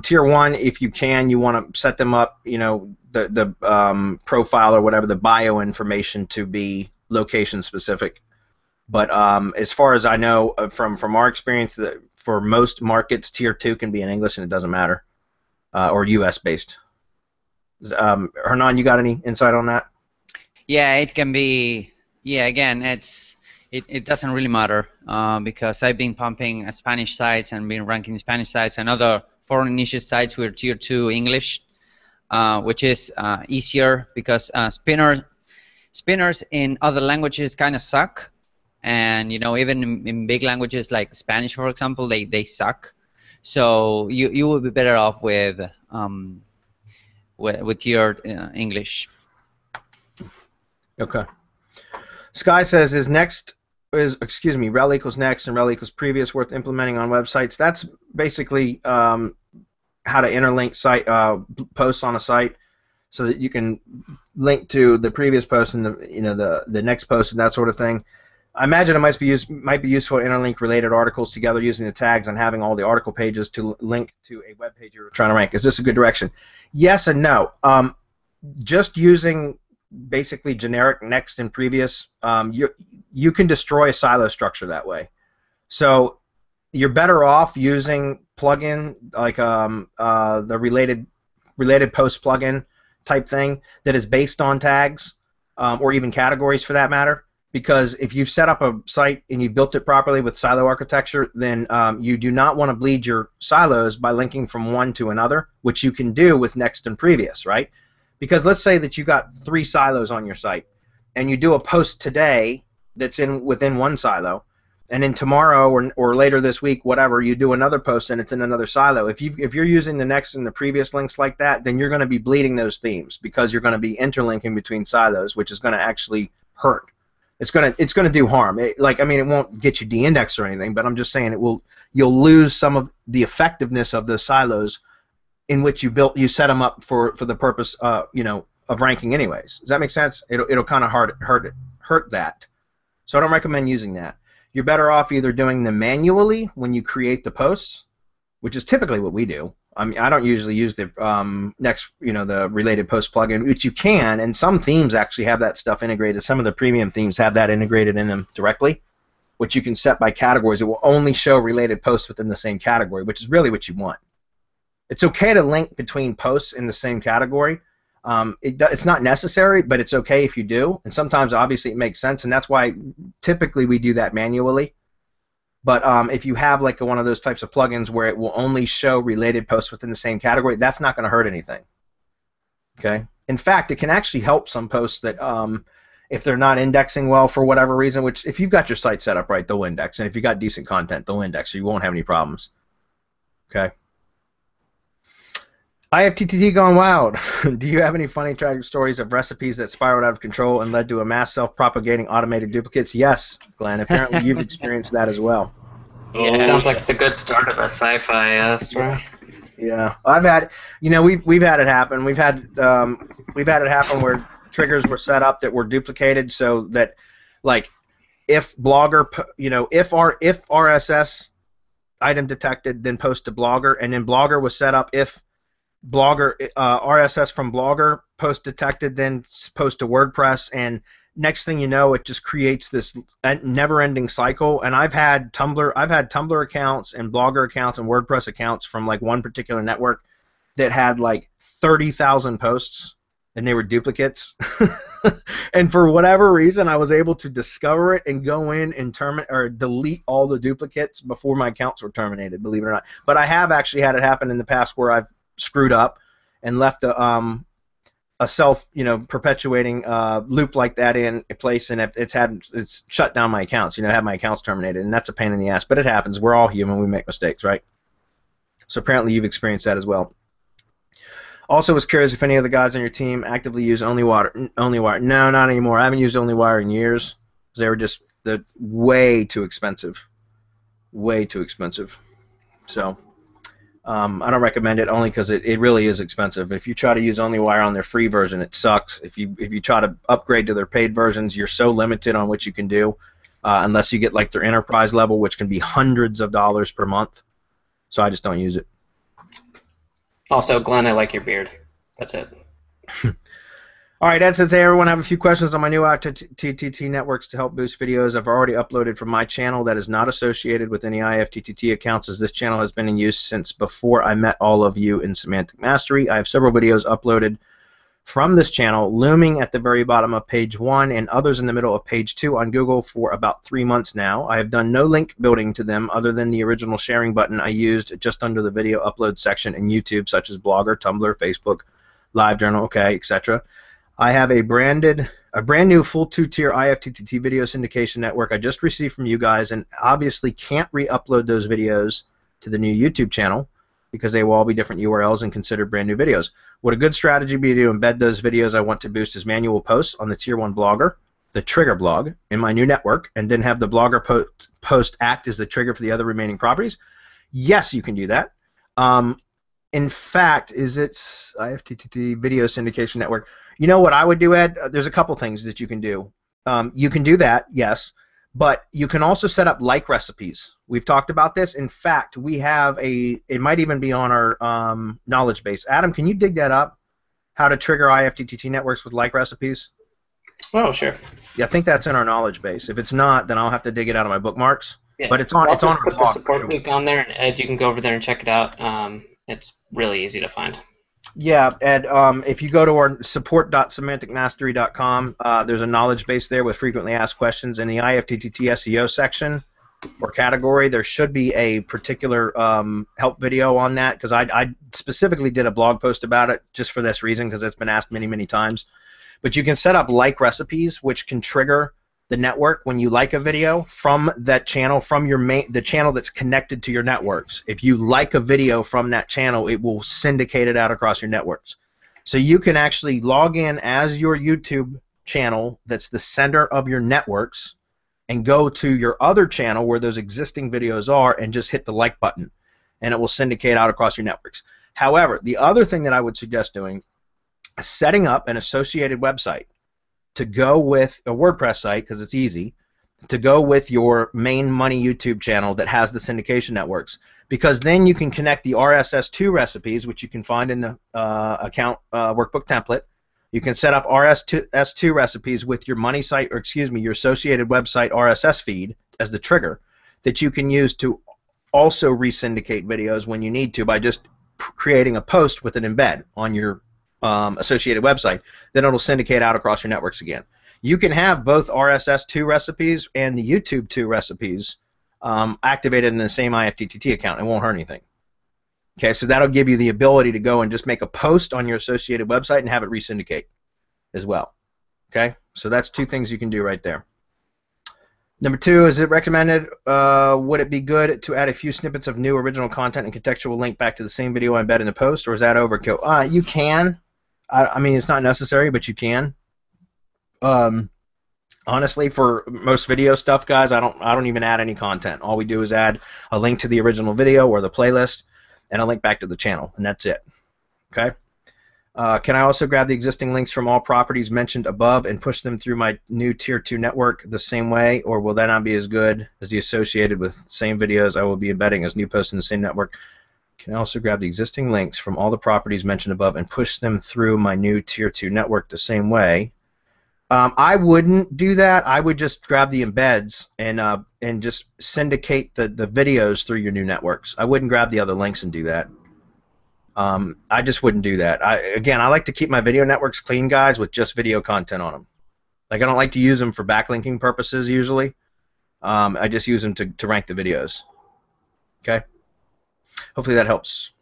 Tier 1, if you can, you want to set them up, the profile or whatever, the bio information to be location specific. But as far as I know from our experience, for most markets, Tier 2 can be in English and it doesn't matter, or U.S. based. Hernan, you got any insight on that? Yeah, it can be. Yeah, again, it doesn't really matter because I've been pumping Spanish sites and been ranking Spanish sites and other foreign niche sites with Tier 2 English, which is easier because spinners in other languages kind of suck, and even in big languages like Spanish, for example, they suck. So you will be better off with your English. Okay. Sky says, rel equals next and rel equals previous worth implementing on websites? That's basically how to interlink site posts on a site so that you can link to the previous post and the next post and that sort of thing. I imagine it might be useful to interlink related articles together using the tags and having all the article pages to link to a web page you're trying to rank. Is this a good direction? Yes and no. Just using basically generic next and previous, you can destroy a silo structure that way. So you're better off using plugin like the related post plugin type thing that is based on tags or even categories for that matter. Because if you've set up a site and you built it properly with silo architecture, then you do not want to bleed your silos by linking from one to another, which you can do with next and previous, right? Because let's say that you got 3 silos on your site, and you do a post today that's within one silo, and then tomorrow or later this week, whatever, you do another post and it's in another silo. If you're using the next and the previous links like that, then you're going to be bleeding those themes because you're going to be interlinking between silos, which is going to actually hurt. It's going to do harm. It won't get you de-indexed or anything, but I'm just saying you'll lose some of the effectiveness of the silos in which you set them up for the purpose of ranking anyways. Does that make sense? It'll kind of hurt that. So I don't recommend using that. You're better off either doing them manually when you create the posts, which is typically what we do. I mean, I don't usually use the the related post plugin, which you can, and some themes actually have that stuff integrated. Some of the premium themes have that integrated in them directly, which you can set by categories. It will only show related posts within the same category, which is really what you want. It's okay to link between posts in the same category. It's not necessary, but it's okay if you do. And sometimes, obviously, it makes sense, and that's why typically we do that manually. But if you have like one of those types of plugins where it will only show related posts within the same category, that's not going to hurt anything. Okay. In fact, it can actually help some posts that if they're not indexing well for whatever reason, which if you've got your site set up right, they'll index. And if you've got decent content, they'll index, so you won't have any problems. Okay. IFTTT Gone Wild. Do you have any funny, tragic stories of recipes that spiraled out of control and led to a mass self-propagating automated duplicates? Yes, Glenn. Apparently you've experienced that as well. Yeah, it sounds like the good start of that sci-fi story. Yeah, I've had, we've had it happen. We've had it happen where triggers were set up that were duplicated, so that, like, if Blogger, if RSS item detected, then post to Blogger, and then Blogger was set up if Blogger RSS from Blogger post detected, then post to WordPress, and next thing you know, it just creates this never-ending cycle. And I've had Tumblr accounts and Blogger accounts and WordPress accounts from like one particular network that had like 30,000 posts, and they were duplicates. And for whatever reason, I was able to discover it and go in and delete all the duplicates before my accounts were terminated, believe it or not. But I have actually had it happen in the past where I've screwed up and left a self, perpetuating loop like that in place, and it's shut down my accounts. Have my accounts terminated, and that's a pain in the ass. But it happens. We're all human. We make mistakes, right? So apparently you've experienced that as well. Also, was curious if any of the guys on your team actively use OnlyWire. No, not anymore. I haven't used OnlyWire in years. They were just way too expensive. Way too expensive. So I don't recommend it, only because it really is expensive. If you try to use OnlyWire on their free version, it sucks. If you try to upgrade to their paid versions, you're so limited on what you can do, unless you get like their enterprise level, which can be hundreds of dollars per month. So I just don't use it. Also, Glenn, I like your beard. That's it. All right, Ed says, hey, everyone, I have a few questions on my new IFTTT networks to help boost videos I've already uploaded from my channel that is not associated with any IFTTT accounts, as this channel has been in use since before I met all of you in Semantic Mastery. I have several videos uploaded from this channel, looming at the very bottom of page 1 and others in the middle of page 2 on Google for about 3 months now. I have done no link building to them other than the original sharing button I used just under the video upload section in YouTube, such as Blogger, Tumblr, Facebook, LiveJournal, okay, etc. I have a brand new full 2-tier IFTTT video syndication network I just received from you guys, and obviously can't re-upload those videos to the new YouTube channel because they will all be different URLs and considered brand new videos. Would a good strategy be to embed those videos I want to boost as manual posts on the Tier 1 blogger, the trigger blog, in my new network, and then have the blogger post act as the trigger for the other remaining properties? Yes, you can do that. In fact, it's IFTTT video syndication network. You know what I would do, Ed? There's a couple things that you can do. You can do that, yes, but you can also set up like recipes. We've talked about this. In fact, we have it might even be on our knowledge base. Adam, can you dig that up? How to trigger IFTTT networks with like recipes? Oh, sure. Yeah, I think that's in our knowledge base. If it's not, then I'll have to dig it out of my bookmarks. Yeah. But it's on our Put the blog. support link on there, and Ed, you can go over there and check it out. It's really easy to find. Yeah, Ed, if you go to our support.semanticmastery.com, there's a knowledge base there with frequently asked questions. In the IFTTT SEO section or category, there should be a particular help video on that, because I specifically did a blog post about it just for this reason, because it's been asked many, many times. But you can set up like recipes, which can trigger the network when you like a video from that channel, from the channel that's connected to your networks. If you like a video from that channel, it will syndicate it out across your networks. So you can actually log in as your YouTube channel that's the center of your networks and go to your other channel where those existing videos are and just hit the like button, and it will syndicate out across your networks. However, the other thing that I would suggest doing is setting up an associated website to go with a WordPress site, because it's easy, to go with your main money YouTube channel that has the syndication networks, because then you can connect the RSS2 recipes, which you can find in the account workbook template. You can set up RSS2 recipes with your money site, or excuse me, your associated website RSS feed as the trigger that you can use to also resyndicate videos when you need to by just creating a post with an embed on your associated website. Then it'll syndicate out across your networks again. You can have both RSS2 recipes and the YouTube 2 recipes activated in the same IFTTT account. It won't hurt anything. Okay, so that'll give you the ability to go and just make a post on your associated website and have it resyndicate as well. Okay, so that's 2 things you can do right there. Number 2, is it recommended, would it be good to add a few snippets of new original content and contextual link back to the same video I embed in the post, or is that overkill? You can. I mean, it's not necessary, but you can. Honestly, for most video stuff, guys, I don't even add any content. All we do is add a link to the original video or the playlist. and a link back to the channel, and that's it. Okay. Can I also grab the existing links from all properties mentioned above and push them through my new Tier 2 network the same way, or will that not be as good as the associated with same videos I will be embedding as new posts in the same network? Can I also grab the existing links from all the properties mentioned above and push them through my new Tier 2 network the same way? I wouldn't do that. I would just grab the embeds and just syndicate the videos through your new networks. I wouldn't grab the other links and do that. I just wouldn't do that. Again, I like to keep my video networks clean, guys, with just video content on them. Like, I don't like to use them for backlinking purposes usually. I just use them to rank the videos. Okay? Hopefully that helps.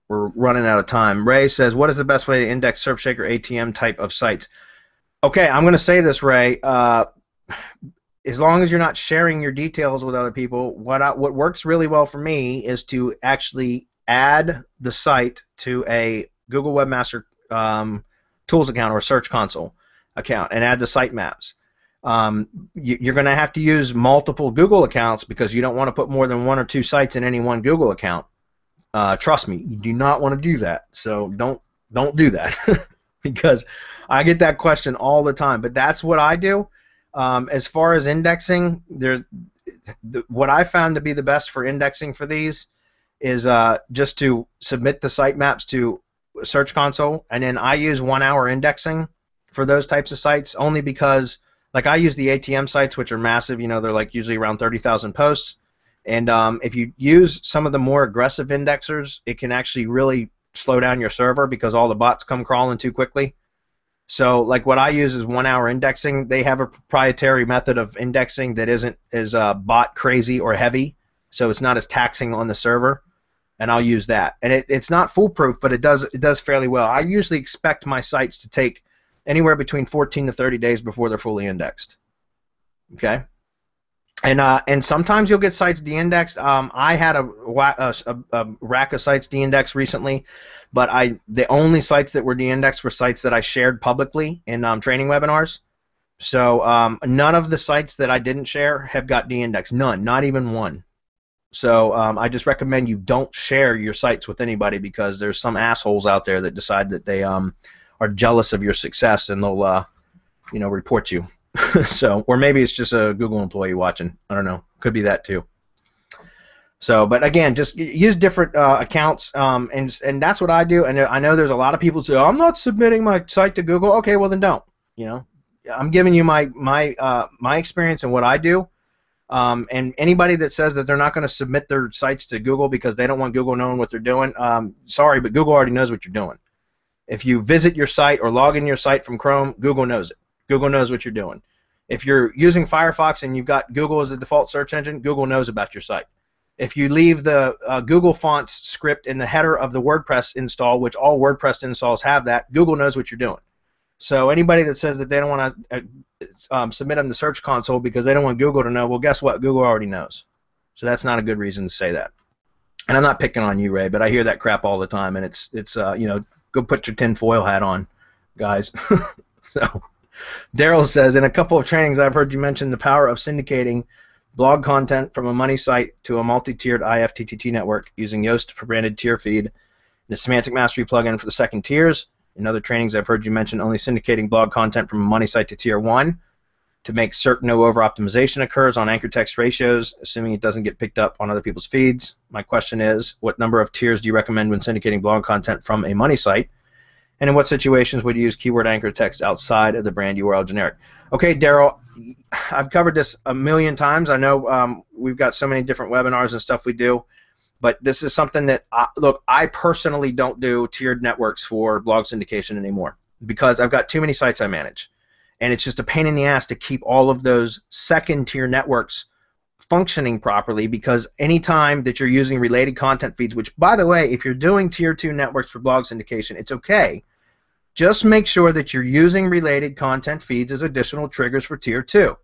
We're running out of time. Ray says, what is the best way to index Serp Shaker ATM type of sites? Okay, I'm going to say this, Ray. As long as you're not sharing your details with other people, what works really well for me is to actually add the site to a Google Webmaster Tools account or a Search Console account and add the sitemaps. You're going to have to use multiple Google accounts because you don't want to put more than 1 or 2 sites in any one Google account. Trust me, you do not want to do that. So don't do that because I get that question all the time. But that's what I do. As far as indexing, what I found to be the best for indexing for these is just to submit the sitemaps to Search Console, and then I use 1-hour indexing for those types of sites only because, like, I use the ATM sites, which are massive. You know, they're like usually around 30,000 posts, and if you use some of the more aggressive indexers, it can actually really slow down your server because all the bots come crawling too quickly. So, like, what I use is 1-hour indexing. They have a proprietary method of indexing that isn't as bot crazy or heavy, so it's not as taxing on the server, and I'll use that. And it's not foolproof, but it does fairly well. I usually expect my sites to take anywhere between 14 to 30 days before they're fully indexed. Okay? And sometimes you'll get sites de-indexed. I had a rack of sites de-indexed recently, but the only sites that were de-indexed were sites that I shared publicly in training webinars. So none of the sites that I didn't share have got de-indexed. None, not even one. So I just recommend you don't share your sites with anybody because there's some assholes out there that decide that they are jealous of your success and they'll report you. So, or maybe it's just a Google employee watching. I don't know. Could be that too. So, but again, just use different accounts, and that's what I do. And I know there's a lot of people who say, I'm not submitting my site to Google. Okay, well then don't. You know, I'm giving you my experience and what I do. And anybody that says that they're not going to submit their sites to Google because they don't want Google knowing what they're doing, sorry, but Google already knows what you're doing. If you visit your site or log in your site from Chrome, Google knows it. Google knows what you're doing. If you're using Firefox and you've got Google as the default search engine, Google knows about your site. If you leave the Google Fonts script in the header of the WordPress install, which all WordPress installs have that, Google knows what you're doing. So anybody that says that they don't want to submit them to Search Console because they don't want Google to know, well, guess what? Google already knows. So that's not a good reason to say that. And I'm not picking on you, Ray, but I hear that crap all the time, and it's go put your tinfoil hat on, guys. So Daryl says, in a couple of trainings I've heard you mention the power of syndicating blog content from a money site to a multi-tiered IFTTT network using Yoast for branded tier feed and the Semantic Mastery plugin for the second tiers. In other trainings I've heard you mention only syndicating blog content from a money site to tier 1 to make certain no over-optimization occurs on anchor text ratios, assuming it doesn't get picked up on other people's feeds. My question is, what number of tiers do you recommend when syndicating blog content from a money site? And in what situations would you use keyword anchor text outside of the brand URL generic? Okay, Daryl, I've covered this a million times. I know we've got so many different webinars and stuff we do, but this is something that, I personally don't do tiered networks for blog syndication anymore because I've got too many sites I manage. And it's just a pain in the ass to keep all of those second-tier networks functioning properly because anytime that you're using related content feeds, which, by the way, if you're doing tier 2 networks for blog syndication, it's okay. Just make sure that you're using related content feeds as additional triggers for tier 2,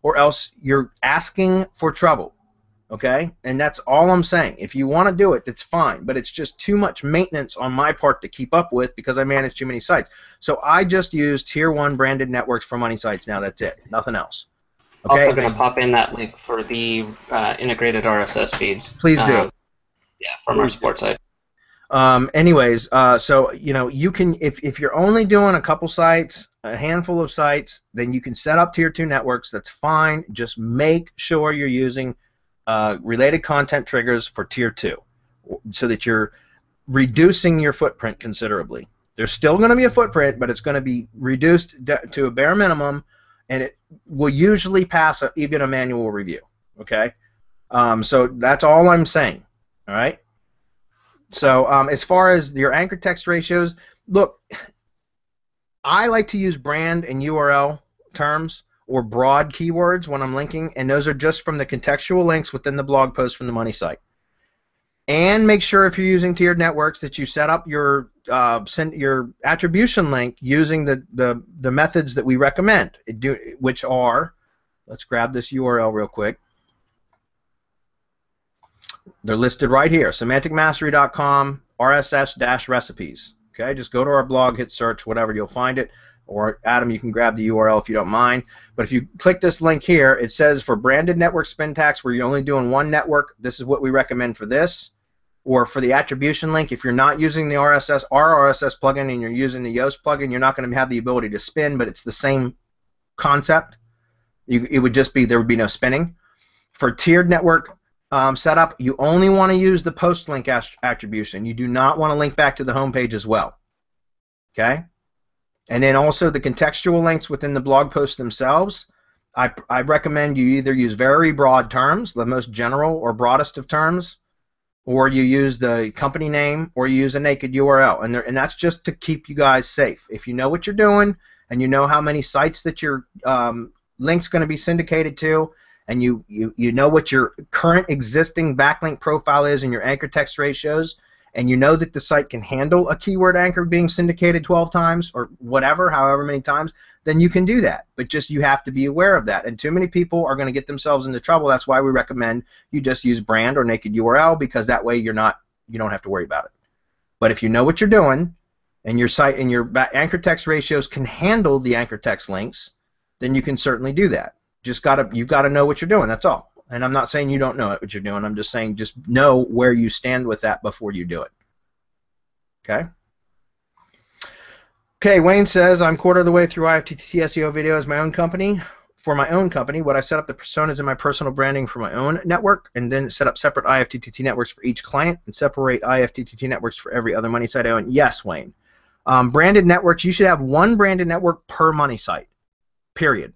or else you're asking for trouble, okay? And that's all I'm saying. If you want to do it, that's fine, but it's just too much maintenance on my part to keep up with because I manage too many sites. So I just use tier 1 branded networks for money sites now. That's it. Nothing else. Okay? Also going to pop in that link for the integrated RSS feeds. Please do. Yeah, from our support site. Anyways, so you can if you're only doing a couple sites, a handful of sites, then you can set up tier 2 networks. That's fine. Just make sure you're using related content triggers for tier 2, so that you're reducing your footprint considerably. There's still going to be a footprint, but it's going to be reduced to a bare minimum, and it will usually pass even a manual review. Okay, so that's all I'm saying. All right. So as far as your anchor text ratios, look, I like to use brand and URL terms or broad keywords when I'm linking, and those are just from the contextual links within the blog post from the money site. And make sure if you're using tiered networks that you set up your attribution link using the methods that we recommend, which are, let's grab this URL real quick. They're listed right here, semanticmastery.com RSS-recipes. Okay, just go to our blog, hit search, whatever, you'll find it. Or Adam, you can grab the URL if you don't mind. But if you click this link here, it says for branded network spin tags where you're only doing one network, this is what we recommend for this. Or for the attribution link, if you're not using the our RSS plugin and you're using the Yoast plugin, you're not going to have the ability to spin, but it's the same concept. It would just be, there would be no spinning. For tiered network setup, you only want to use the post link attribution. You do not want to link back to the home page as well. Okay? And then also the contextual links within the blog posts themselves. I recommend you either use very broad terms, the most general or broadest of terms, or you use the company name, or you use a naked URL. And that's just to keep you guys safe. If you know what you're doing, and you know how many sites that your link's going to be syndicated to, and you know what your current existing backlink profile is and your anchor text ratios, and you know that the site can handle a keyword anchor being syndicated 12 times or whatever, however many times, then you can do that. But just you have to be aware of that. And too many people are going to get themselves into trouble. That's why we recommend you just use brand or naked URL, because that way you don't have to worry about it. But if you know what you're doing and your site and your anchor text ratios can handle the anchor text links, then you can certainly do that. You've got to know what you're doing. That's all. And I'm not saying you don't know what you're doing. I'm just saying just know where you stand with that before you do it. Okay? Okay, Wayne says, I'm quarter of the way through IFTTT SEO video as my own company. For my own company, what I set up the personas in my personal branding for my own network, and then set up separate IFTTT networks for each client, and separate IFTTT networks for every other money site I own. Yes, Wayne. Branded networks, you should have one branded network per money site, period.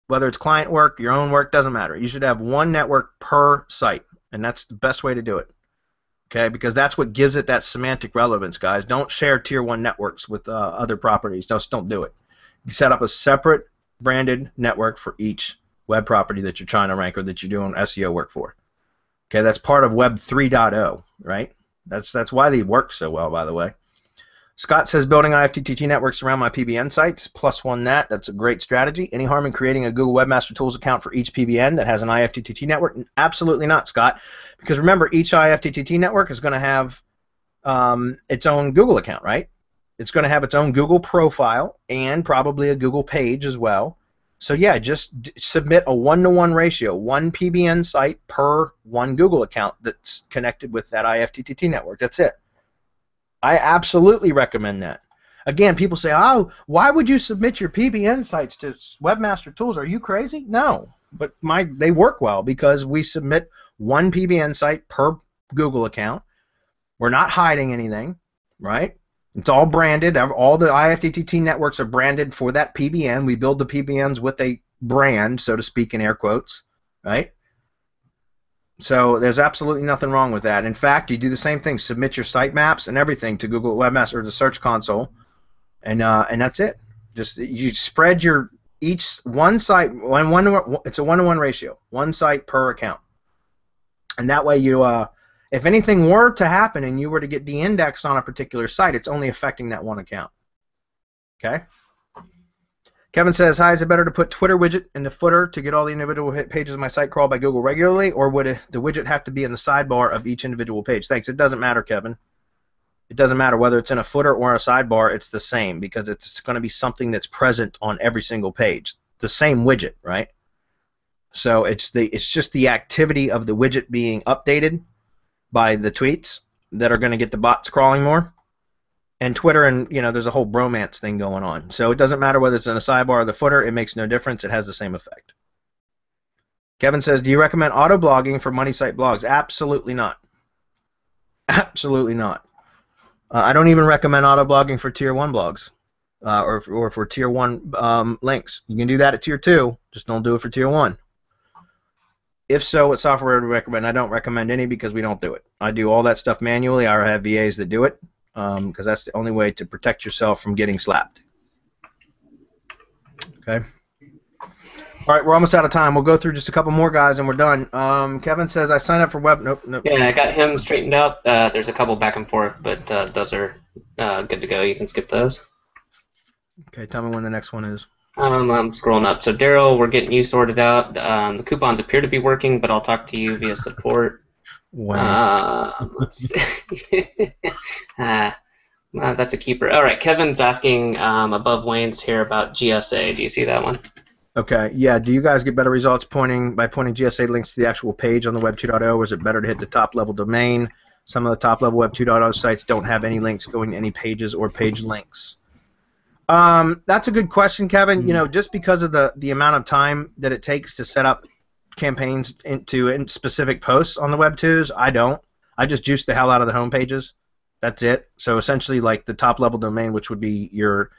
Whether it's client work, your own work, doesn't matter. You should have one network per site, and that's the best way to do it. Okay, because that's what gives it that semantic relevance, guys. Don't share tier 1 networks with other properties. Just don't do it. You set up a separate branded network for each web property that you're trying to rank or that you're doing SEO work for. Okay, that's part of Web 3.0, right? That's why they work so well, by the way. Scott says, building IFTTT networks around my PBN sites, +1 that. That's a great strategy. Any harm in creating a Google Webmaster Tools account for each PBN that has an IFTTT network? Absolutely not, Scott. Because remember, each IFTTT network is going to have its own Google account, right? It's going to have its own Google profile and probably a Google page as well. So yeah, just submit a 1-to-1 ratio, one PBN site per one Google account that's connected with that IFTTT network. That's it. I absolutely recommend that. Again, people say, oh, why would you submit your PBN sites to Webmaster Tools? Are you crazy? No, but they work well because we submit one PBN site per Google account. We're not hiding anything, right? It's all branded. All the IFTTT networks are branded for that PBN. We build the PBNs with a brand, so to speak, in air quotes, right? So there's absolutely nothing wrong with that. In fact, you do the same thing. Submit your site maps and everything to Google Webmaster or the Search Console, and that's it. Just you spread each one site. It's a 1-to-1 ratio. One site per account, and that way you, if anything were to happen and you were to get de-indexed on a particular site, it's only affecting that one account. Okay. Kevin says, hi, is it better to put Twitter widget in the footer to get all the individual pages of my site crawled by Google regularly, or would the widget have to be in the sidebar of each individual page? Thanks. It doesn't matter, Kevin. It doesn't matter whether it's in a footer or a sidebar. It's the same because it's going to be something that's present on every single page. The same widget, right? So it's just the activity of the widget being updated by the tweets that are going to get the bots crawling more. And Twitter, and there's a whole bromance thing going on. So it doesn't matter whether it's in a sidebar or the footer. It makes no difference. It has the same effect. Kevin says, do you recommend auto-blogging for money site blogs? Absolutely not. Absolutely not. I don't even recommend auto-blogging for Tier 1 blogs or for Tier 1 links. You can do that at Tier 2. Just don't do it for Tier 1. If so, what software would you recommend? I don't recommend any because we don't do it. I do all that stuff manually. I have VAs that do it because that's the only way to protect yourself from getting slapped. Okay. All right, we're almost out of time. We'll go through just a couple more guys and we're done. Kevin says, I signed up for web... Nope. Yeah, I got him straightened out. There's a couple back and forth, but those are good to go. You can skip those. Okay, tell me when the next one is. I'm scrolling up. So, Daryl, we're getting you sorted out. The coupons appear to be working, but I'll talk to you via support. Let's see. That's a keeper. All right, Kevin's asking above Wayne's here about GSA. Do you see that one? Okay, yeah. Do you guys get better results by pointing GSA links to the actual page on the Web 2.0, or is it better to hit the top-level domain? Some of the top-level Web 2.0 sites don't have any links going to any pages or page links. That's a good question, Kevin. Just because of the amount of time that it takes to set up campaigns into specific posts on the Web 2s, I don't. I just juice the hell out of the home pages. That's it. So essentially, like the top-level domain, which would be your,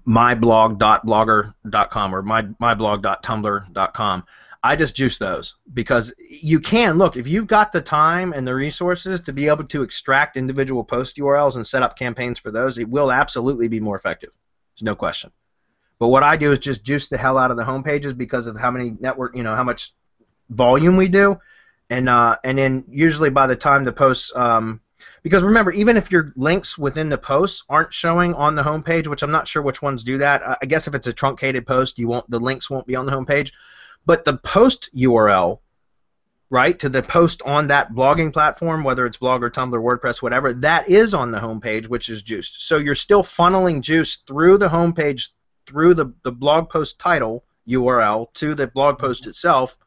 myblog.blogger.com or myblog.tumblr.com. I just juice those because you can, look, if you've got the time and the resources to be able to extract individual post URLs and set up campaigns for those, it will absolutely be more effective. There's no question. But what I do is just juice the hell out of the home pages because of how many network, how much volume we do. And then usually by the time the posts, because remember, even if your links within the posts aren't showing on the home page, which I'm not sure which ones do that. I guess if it's a truncated post, the links won't be on the home page. But the post URL, right, to the post on that blogging platform, whether it's Blogger, Tumblr, WordPress, whatever, that is on the home page, which is juiced. So you're still funneling juice through the home page, through the blog post title URL to the blog post itself,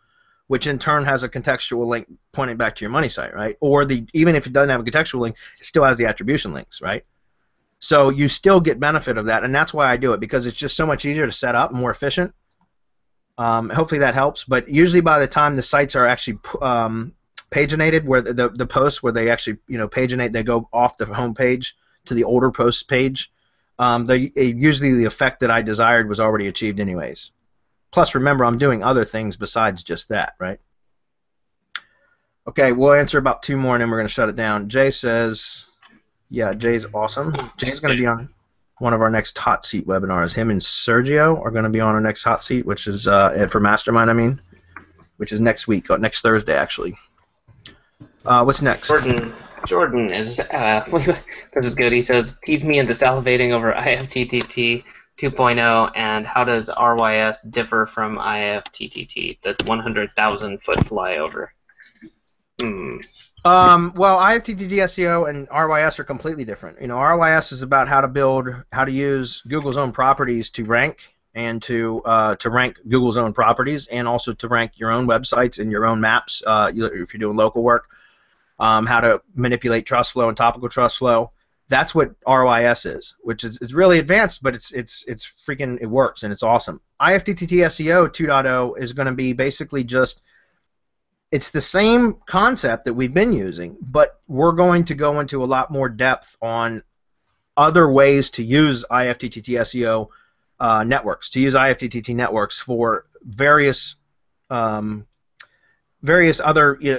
which in turn has a contextual link pointing back to your money site, right? Or even if it doesn't have a contextual link, it still has the attribution links, right? So you still get benefit of that, and that's why I do it, because it's just so much easier to set up and more efficient. Hopefully that helps, but usually by the time the sites are actually paginated, where the posts where they actually paginate, they go off the home page to the older post page, usually the effect that I desired was already achieved anyways. Plus, remember, I'm doing other things besides just that, right? Okay, we'll answer about 2 more, and then we're going to shut it down. Jay says, yeah, Jay's awesome. Jay's going to be on one of our next hot seat webinars. Him and Sergio are going to be on our next hot seat, which is for Mastermind, which is next week, next Thursday, actually. What's next? Jordan is, this is good. He says, tease me into salivating over IFTTT 2.0, and how does RYS differ from IFTTT, the 100,000-foot flyover? Well, IFTTT SEO and RYS are completely different. RYS is about how to use Google's own properties to rank, and to rank Google's own properties, and also to rank your own websites and your own maps if you're doing local work. How to manipulate trust flow and topical trust flow. That's what RYS is, which is it's really advanced, but it's freaking, it works and it's awesome. IFTTT SEO 2.0 is going to be basically just, it's the same concept that we've been using, but we're going to go into a lot more depth on other ways to use IFTTT SEO networks, to use IFTTT networks for various other,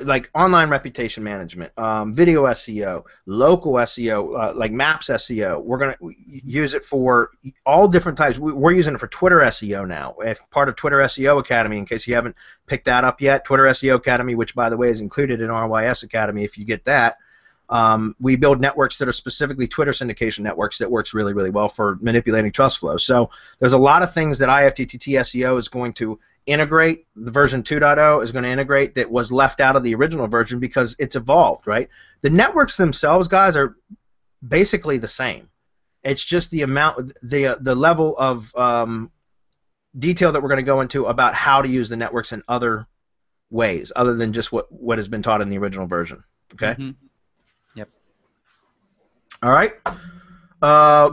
like online reputation management, video SEO, local SEO, like maps SEO. We're going to use it for all different types. We're using it for Twitter SEO now. If part of Twitter SEO Academy, in case you haven't picked that up yet, Twitter SEO Academy, which by the way is included in RYS Academy if you get that. We build networks that are specifically Twitter syndication networks that works really, really well for manipulating trust flow. So there's a lot of things that IFTTT SEO is going to integrate. The version 2.0 is going to integrate that was left out of the original version because it's evolved, right? The networks themselves, guys, are basically the same. It's just the amount, the level of detail that we're going to go into about how to use the networks in other ways, other than just what has been taught in the original version. Okay. All right.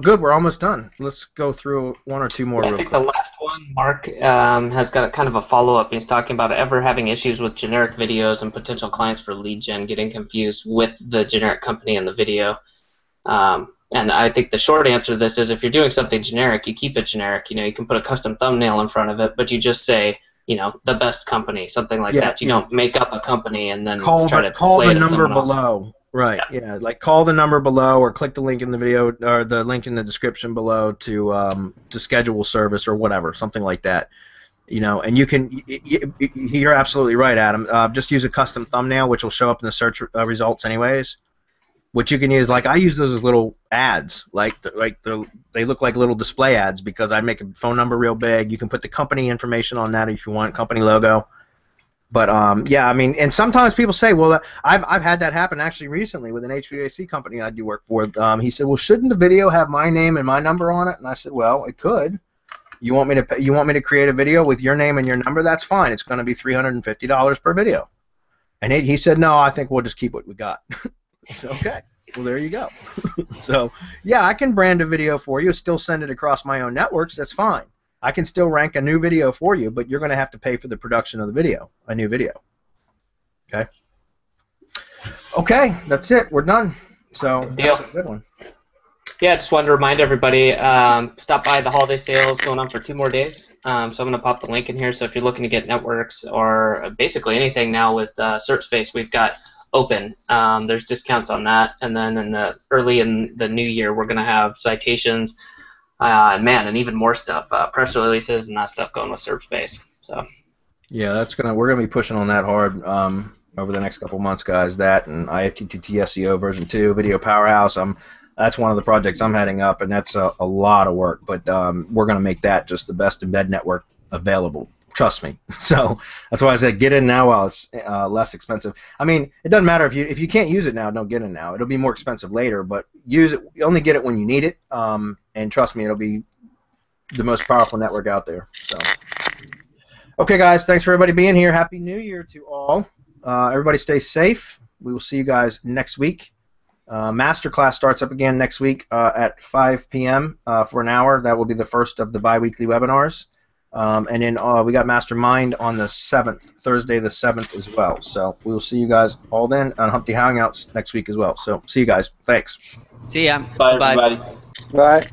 Good. We're almost done. Let's go through one or two more. I real think quick. the last one, Mark, has got a kind of a follow-up. He's talking about ever having issues with generic videos and potential clients for lead gen getting confused with the generic company in the video. And I think the short answer to this is if you're doing something generic, you keep it generic. You know, you can put a custom thumbnail in front of it, but you just say, you know, the best company, something like that. You don't make up a company and then try to call play the it at number someone else. below. Right. Yeah. Like call the number below, or click the link in the video, or the link in the description below to schedule service or whatever, something like that. You know, and you can. You're absolutely right, Adam. Just use a custom thumbnail, which will show up in the search results anyways. Which you can use, like I use those as little ads, they look like little display ads because I make a phone number real big. You can put the company information on that if you want, company logo. But yeah, I mean, and sometimes people say, well, I've had that happen actually recently with an HVAC company I do work for. He said, well, shouldn't the video have my name and my number on it? And I said, well, it could. You want me to create a video with your name and your number? That's fine. It's going to be $350 per video. And he said, no, I think we'll just keep what we got. So, okay, well, there you go. So, yeah, I can brand a video for you, still send it across my own networks. That's fine. I can still rank a new video for you, but you're going to have to pay for the production of the video, a new video. Okay? Okay, that's it. We're done. So, Deal. that's a good one. Yeah, I just wanted to remind everybody, stop by the holiday sales going on for 2 more days. So I'm going to pop the link in here. So if you're looking to get networks or basically anything now with Serp Space, we've got open. There's discounts on that, and then early in the new year, we're going to have citations, and even more stuff, press releases and that stuff going with Serp Space. So yeah, we're gonna be pushing on that hard over the next couple months, guys. That and IFTTT SEO version 2, Video Powerhouse. That's one of the projects I'm heading up, and that's a lot of work. But we're gonna make that just the best embed network available. Trust me. So that's why I said get in now while it's less expensive. I mean, it doesn't matter if you can't use it now, don't get in now. It'll be more expensive later, but use it. You only get it when you need it. And trust me, it'll be the most powerful network out there. So, okay, guys, thanks for everybody being here. Happy New Year to all. Everybody stay safe. We will see you guys next week. MasterCLASS starts up again next week at 5 p.m. For an hour. That will be the first of the bi-weekly webinars. And then we got Mastermind on the 7th, Thursday the 7th as well. So we will see you guys all then on Humpty Hangouts next week as well. So see you guys. Thanks. See ya. Bye, Bye. everybody. Bye.